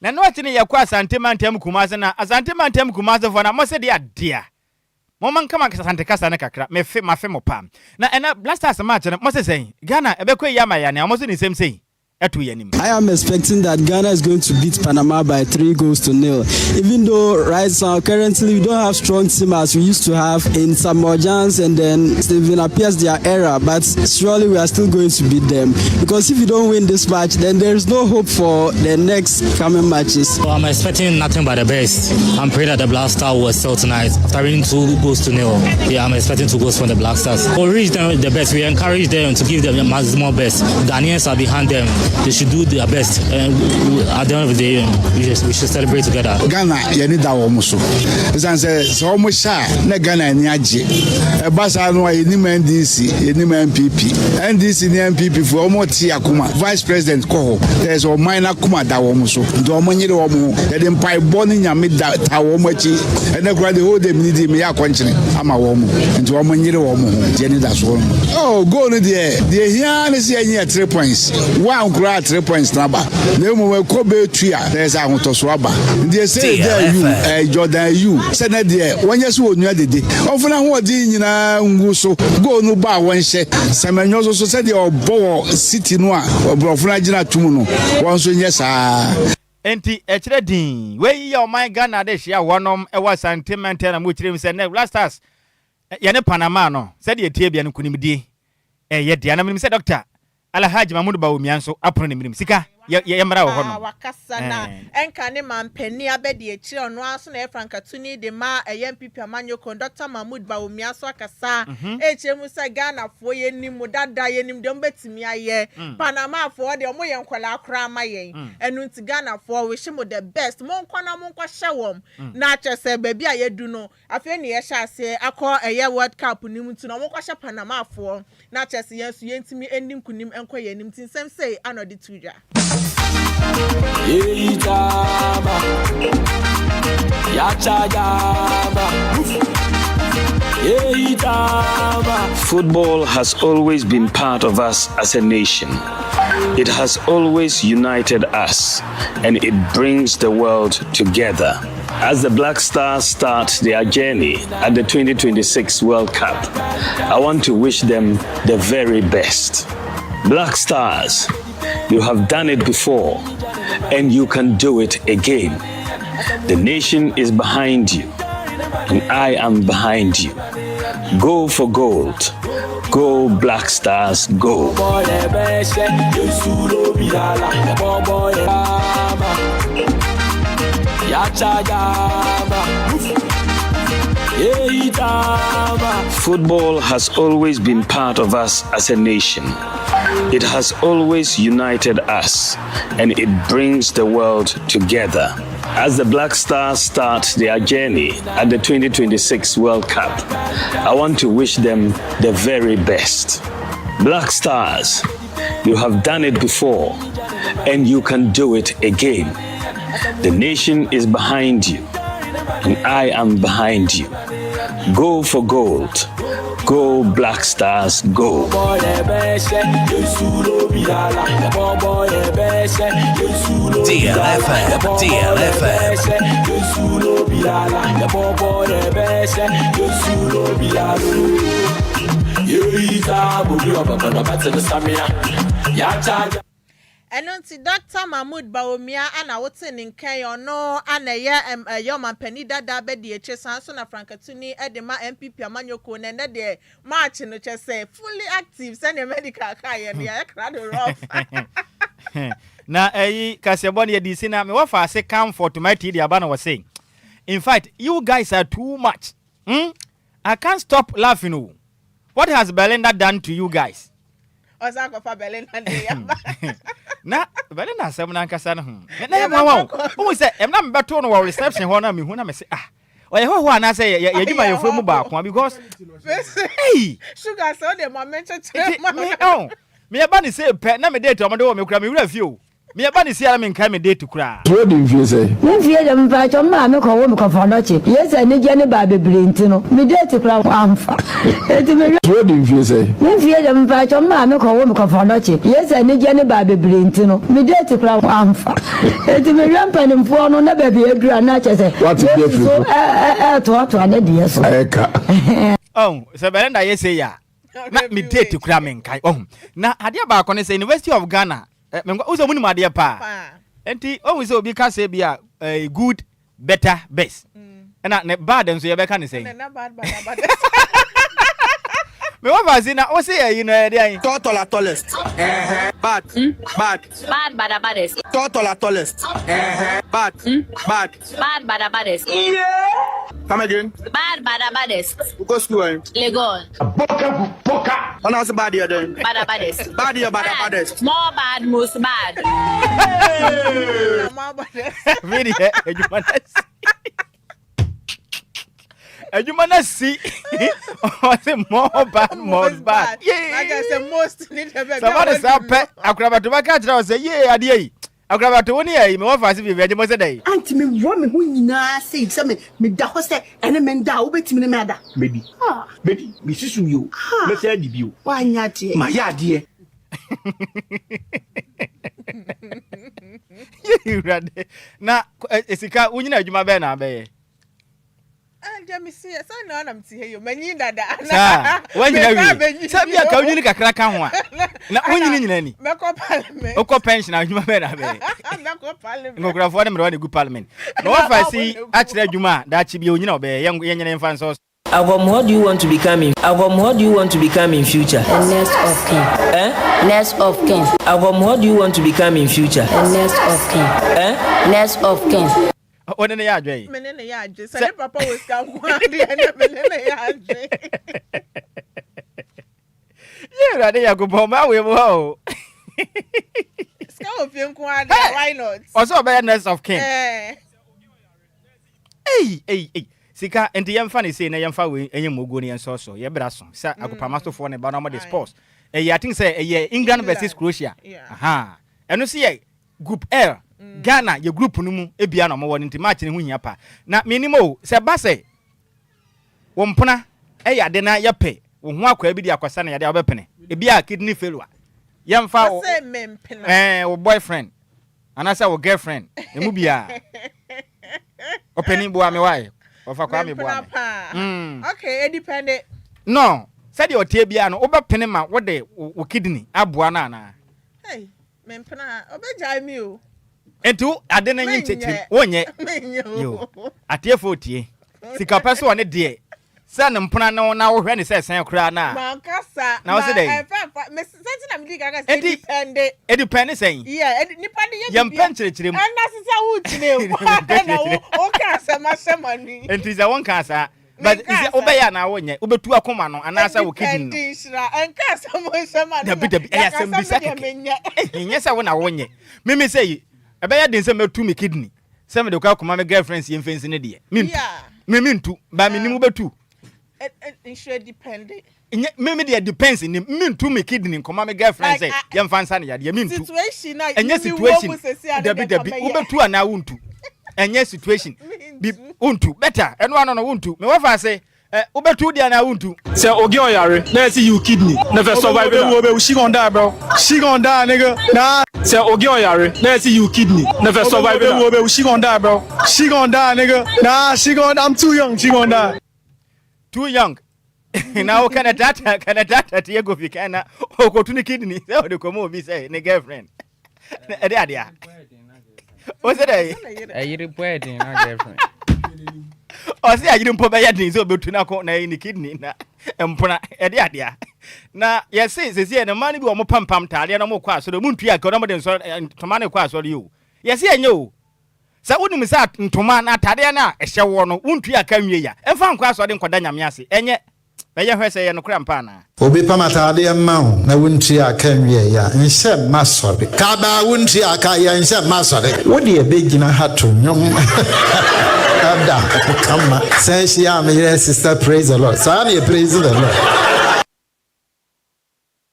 Na no atini ya kwa Santimantem Kumase na Santimantem Kumase for na mo se dia dia. Mo man kama Sante Kasa na kakra me fe mo pam. Na last time match no mo se say Ghana ebekwe yama ya na mo se ni same say. I am expecting that Ghana is going to beat Panama by 3-0. Even though right now, currently, we don't have strong team as we used to have in Samoa Jans and then Stephen Appiah's their era, but surely we are still going to beat them. Because if we don't win this match, then there is no hope for the next coming matches. Well, I'm expecting nothing but the best. I'm praying that the Black Stars will sell tonight after winning 2-0. Yeah, I'm expecting 2 goals from the Black Stars. We'll reach them the best. We encourage them to give them the maximum best. Ghanaians are behind them. They should do their best, and at the end of the day, we should celebrate together. Ghana, you need that almost. As I say, so almost shy. Ne Ghana ni aje. Basa no ayi ni NDC, ni MPP. NDC ni MPP for almost akuma. Vice President Koho. There's a minor kuma da almost. Do omonyi do omo. E dem pai boni nyame da ta omochi. E na kura the whole day me di me ya kwanchine ama womo. Nti omonyi do omo. Je ni da so. Oh, go no there. The here na see any 3 points. One 3 points number. No Kobe Tria. There's a Hontoswaba. They say there you, Jordan, you. Said there, when you saw near the day. Often I want in Nguso. Go no bar one share. Samuel also said your bow city noir or Brofragina Tumuno. Once when yes, Enti Echredin. Where your my Ghana this year one was sentimental and which him said last us. Yane Panama no. Said ye Tibian Kunimidi. Yet the enemy said doctor. Alhaji Mahmoud Bawumianso aprone minim sika ya mara wo hono wakasa na enka ne mampani abedi echi ono aso na Frankatuni de ma MPP amanyo conductor Mahmoud Bawumianso akasa echemu sa Ghana fo yenim dada yenim de mbetimi aye Panama fo de omo ye nkwala akra amayen enu nti Ghana fo we shimo the best monkwana monkwahye wom na chese baby ayedu no afi ne ye hyase akọ World Cup nim nti no monkwahye Panama fo na chese yensu yentimi enim kunim enko yenim tin sem say anodi tuja Football has always been part of us as a nation. It has always united us, and it brings the world together. As the Black Stars start their journey at the 2026 World Cup, I want to wish them the very best. Black Stars, you have done it before, and you can do it again. The nation is behind you, and I am behind you. Go for gold. Go Black Stars, go. Football has always been part of us as a nation. It has always united us, and it brings the world together. As the Black Stars start their journey at the 2026 World Cup, I want to wish them the very best. Black Stars, you have done it before, and you can do it again. The nation is behind you, and I am behind you. Go for gold. Go Black Stars, go. DLFM, DLFM. Enonti Dr. Mahmoud Bawumia ana wote ninkan ono ana ye mampani dada bedi eche sanso na Frankatuni edema MPP amanyoko na de march no chese fully active send medical car ye ya crowd rough na kasebon ye DC na me wafa ase comfort to my TD abana was saying. In fact, you guys are too much. I can't stop laughing. What has Belinda done to you guys? Osaka fa Berlin and the Na Berlin na asem na nkasa no ho. Na ya mwa wo say em na mbeto no wo reception ho na me hu na me say oye ho ana say ya djuma yefo mu ba ko because hey sugar so the moment me eba ni say pe na me date o mo de wo me kura me wura fie o me eba ni say ara me nka me date kura what do you say me fie dem pa cho ma me ko wo me ko fa no chi yes ani je ne ba bebre ntino me date kura amfa eti me what do you say me fie dem pa cho ma me ko wo me ko fa no chi yes ani je ne ba bebre ntino me date kura amfa eti me rampa ni mfo no na ba bi edura na che say what be free to na die so eka so Belinda yes say ya na me date kura me nkai na ade ba ko ne say University of Ghana uzo muni made pa enti we say obi ka say bia good better best na ne bad nso ye be ka ne say na bad me wa vazina o say you know dey total tallest bad baddest total tallest bad baddest come again baddest go school Legon boka and how's bad here then baddest baddest more bad most bad really you wanna see more bad most bad like I said most need to be somebody say pet akraba to baka tira say ye ade yi akraba to woni yi me wafa se bi be mo say dai anti me wo me hu nyina say me da ho say ene me da wo betimi ne me da baby me sisu yo me say di bio wa nya tie ma ya de you rade na esika wunyina adwuma be na be me see so no na mti he yo manyi dada sa wanyina wi sa bia ka wunyini kakra ka ho a na wunyini nyina ni me ko parliament o ko pension adwuma be na be me ko parliament ngografo ne mro ne gu parliament no wafa si a kire adwuma da chi bia wunyina obe yenyene mfa nso Agom, what do you want to become in? Agom, what do you want to become in future? The next of king. Next of king. Agom, what do you want to become in future? The next of king. Next of king. One ya Agyei. Menene ya Agyei. Say papa was can kwandi ene menene ya Agyei. Ye rade ya go boma we mo. Ska ofie kwandi why not? Also be next of king. Hey. Sika enti yemfa ne sei na yemfa we enye mogo ne enso so ye bra so sa agopa mastofo ne ba na mo the sports I think say England versus Croatia aha eno se ye group L Ghana ye group no mu ebia na mo won nti match ne hu hia pa na minimo se ba se wo mpona ya de na ye pe wo ho akwa bi di akwasa na ya de obepene ebia kidney failure yemfa wo wo boyfriend anasa wo girlfriend emu bia opening bo ame why ofa kwa me bo ame okay it depend no said your tie bia no obepene ma wo de wo kidney aboa na na hey mempena obeja mi o entu ade na nyi chechiri wonye yo atiefo tie sika peso one de se ne mpona na wo hwe ne se sen kura na mankasa na wo se dey me senti na me di gaga se depend e depend sen yeah nipa de ye yempen chirichiri mu na sisa wo chine na wo ka sema ni entu ze won ka sa but is obeya na wonye obetu akoma no anasa wo kidney enka sema da bi ya sem bisa enye sa wo na wonye mimi say ebeya den se metu me kidney se me de kwa akoma me girlfriends ye mfensi ne de mimi ntu ba me nimu betu it should depend mimi de depends ni mintu me kidney koma me girlfriend say ye mfansa ne yade mintu situation na enye situation da bi obetu ana wontu enye situation bi untu better eno ano no untu me wafa say obetu dia na untu say ogi oyare na see you kidney never survive we she gon die bro she gon die nigga nah say ogi oyare na see you kidney never survive we she gon die bro she gon die nigga nah I'm too young she gon die too young now kana data tie go fi kana okotuni kidney say o de komo obi say ne girlfriend e de adia what's it ayiri poetin na girlfriend o say ayiri mpo be ya din so obetu na ko na ni kidney na empona e de adia na yes say na man bi o mo pampam tale na mo kwa so do muntu ya ka no mo de so toma na kwa so yo yes enye o sa wonu sa ntoma na tade na ehye wo no muntu ya ka nwie ya emfa nkwa so de nkoda nyame ase enye Bɛyɛ hwɛ sɛ yɛ no kura mpana. Obi pamatade ma ho na wunti aka nwie ya nhyɛ masɔre. Ka ba wunti aka ya nhyɛ masɔre. Wo de ebegyina ha to nwom. Ada kama. Say she am here sister praise the Lord. So I am praise the Lord.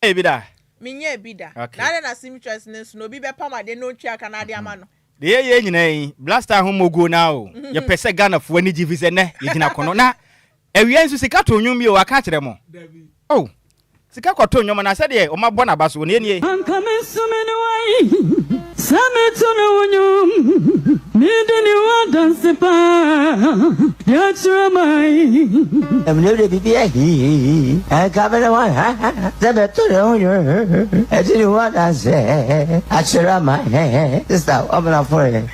Hey bida. Minye bida. Na na sim choice no bi be pamade no twa Canada ama no. De ye nyina yi blaster ho mogo na o. Ye pese Ghana fo ani givi se ne ye gina kono na ewie nso sika to nwum bi o aka kire mo. Oh. Sika kwato nwom na se de o mabɔ na baso ne nie. Anka mesumene wai. Sameto no nwum. Midini wa dance pa. Ya chramai. Emle bibi ahi. Anka bele wa. Sameto no nwum. Edini wa dance. Achramai. Sister, open up for it.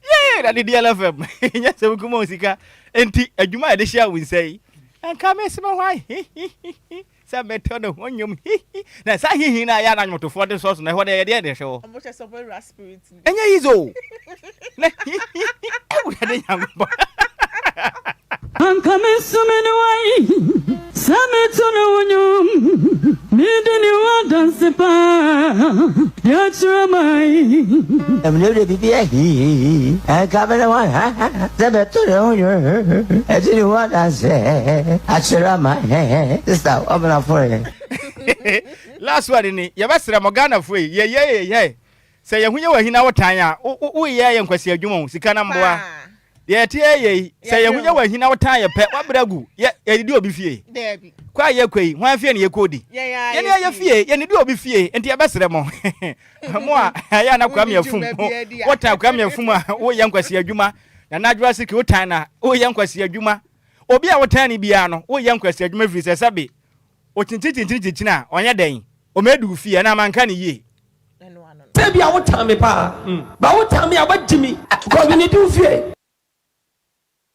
Yeah, that the DLFM. Yes, we come on sika. Enti adwuma e de hia we say. Anka mesema why. Sameto no nwum. Na sa hihi na ya na nwotofo de so na ho de de hwe. I'm just so very spirit. Enya yizo. Na we de nyamba. Anka mesumene wai. Sameto no nwum. Midini wa dance pa. Ya chramai. Emle bibi ahi. Anka bele wa. Sameto no nwum. Edini wa dance. Achramai. Sister, open up for it. Last one ni ye besere mo Ghana fo ye. Say ye hunye wa hina wotan a wo ye nkwasi adwuma sika na mboa. Ye tie ye say ye hunye wa hina wotan ye pe wabragu ye didi obi fie. Debi. Kwa ye kwei hwan fie ne ye kodi. Ye ne ye fie ye ne di obi fie enti ye besere mo. Mo a ya na kwa me afum. Wotan kwa me afum a wo ye nkwasi adwuma na Adjoa siki wotan na wo ye nkwasi adwuma. Obi a wotan ni bia no wo ye nkwasi adwuma fi se sabe. O tintintintintin na onye den o medu fie na manka ne yie say bia wo time pa ba wo time a wagimi because we need to fie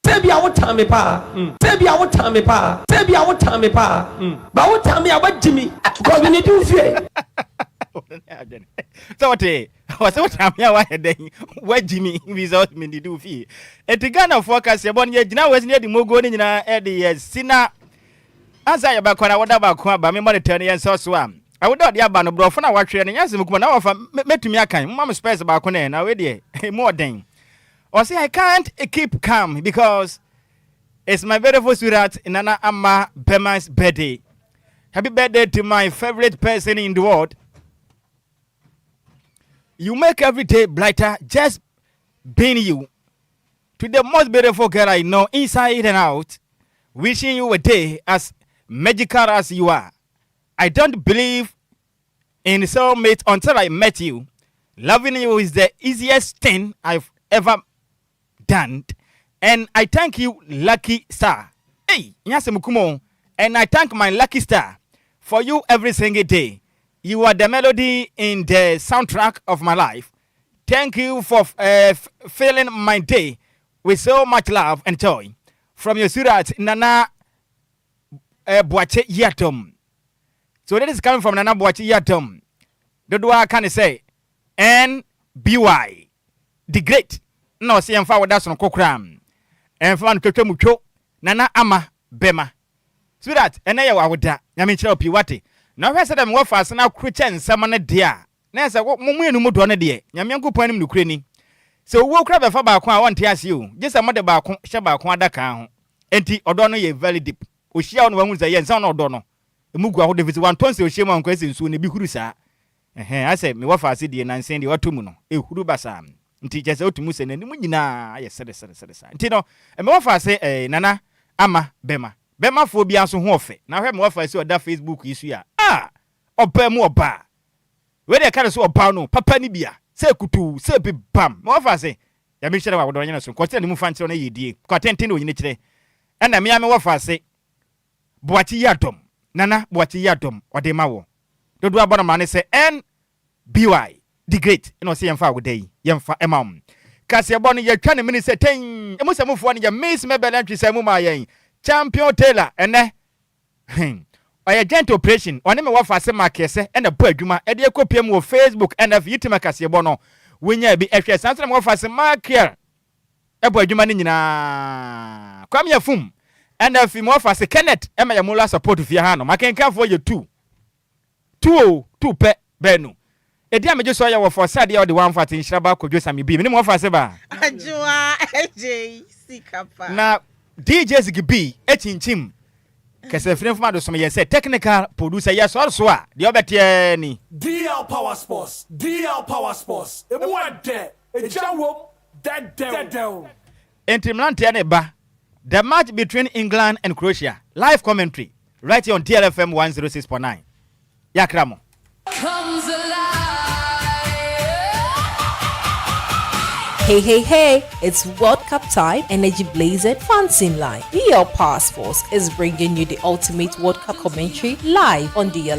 say bia wo time pa say bia wo time pa say bia wo time pa ba wo time a wagimi because we need to fie so what was what time ya wa den wagimi result me do fie etigana focus ye bon ye gina wesi ne di mogo ni nyina e de sina Asa ya bakwana wada bakwa ba me monitor yen so so am. I would not yaba no brofo na watwe ne yasem kuma na wafa metumi akan. Mama space bakwa na we dey more than. Or say I can't keep calm because it's my beautiful sweetheart Nana Amma Bema's birthday. Happy birthday to my favorite person in the world. You make every day brighter just being you. To the most beautiful girl I know inside and out. Wishing you a day as magical as you are. I don't believe in soulmate until I met you. Loving you is the easiest thing I've ever done. And I thank you, lucky star. Hey, Nyasemukumo. And I thank my lucky star for you every single day. You are the melody in the soundtrack of my life. Thank you for filling my day with so much love and joy. From your sweetheart, Nana Boache Yatom. So that is coming from Nana Boache Yatom. The dua can say NBY the great. No, see and forward that's on Kokram. And for Mucho, Nana Ama Bema. Sweetheart, and I would that. Yamin Piwati. Now, I said I'm worth us now, Christian, someone a dear. Nasa, what Mumu Mudona dear. Yamanku point him to craning. So, we'll grab a faba I want to ask you. Just a mother back, Shaba Kwanda. Enti odono ye very deep. Oshia on wangu za ye nsa no odono. Emugwa ho David one tonse oshia man kwese nsu ne bi huru saa. I say me wafa ase de nansen de watomu no. Ehuru basa. Nti je se otumu se nanim nyina ye sere. Nti no me wafa ase Nana Ama Bema. Bema fo bia so ho ofe. Na hwe me wafa ase oda Facebook isu ya. Opa mu oba. We de ka so oba no papa ni bia. Se kutu, se bi bam. Me wafa ase ya me hwere wa wodo nyina so. Kwate ne mu fa nkyere na yedie. Kwate no nyine kire. Ena me ame wafa ase Boachi Yatom Nana Boachi Yatom odema wo dodo abona ma ne se NBY the great no se yemfa wo dai yemfa emam kase ebo no ye twa ne mini se ten emu se mufo ne ye miss mebel entry se mu ma yen champion tailor ene oya gentle operation one me wafa ase makese ena bo adwuma e de ekopiem wo Facebook ena yitima kase ebo no wonya bi ehwe sanse me wafa ase marker ebo adwuma ni nyina kwam ya fum and if mo fa se Kenneth ema ya mola support fie ha no makenka fo ye 2 pe benu edi ameje so ya wo for side ya de one fat Nhyiraba Kwadwo Sammy bi me mo fa se ba Adjoa Agyei Sikapa na DJ Ziggy echinchim kese free from ado so me say technical producer yes also a de obetie ni DL Power Sports emu ade ejawo dead Entrimlante ne ba the match between England and Croatia live commentary right here on DLFM 106.9 yakramo Comes Hey, it's World Cup time. Energy blazing, fancy line. DL Power Sports is bringing you the ultimate World Cup commentary live on DL.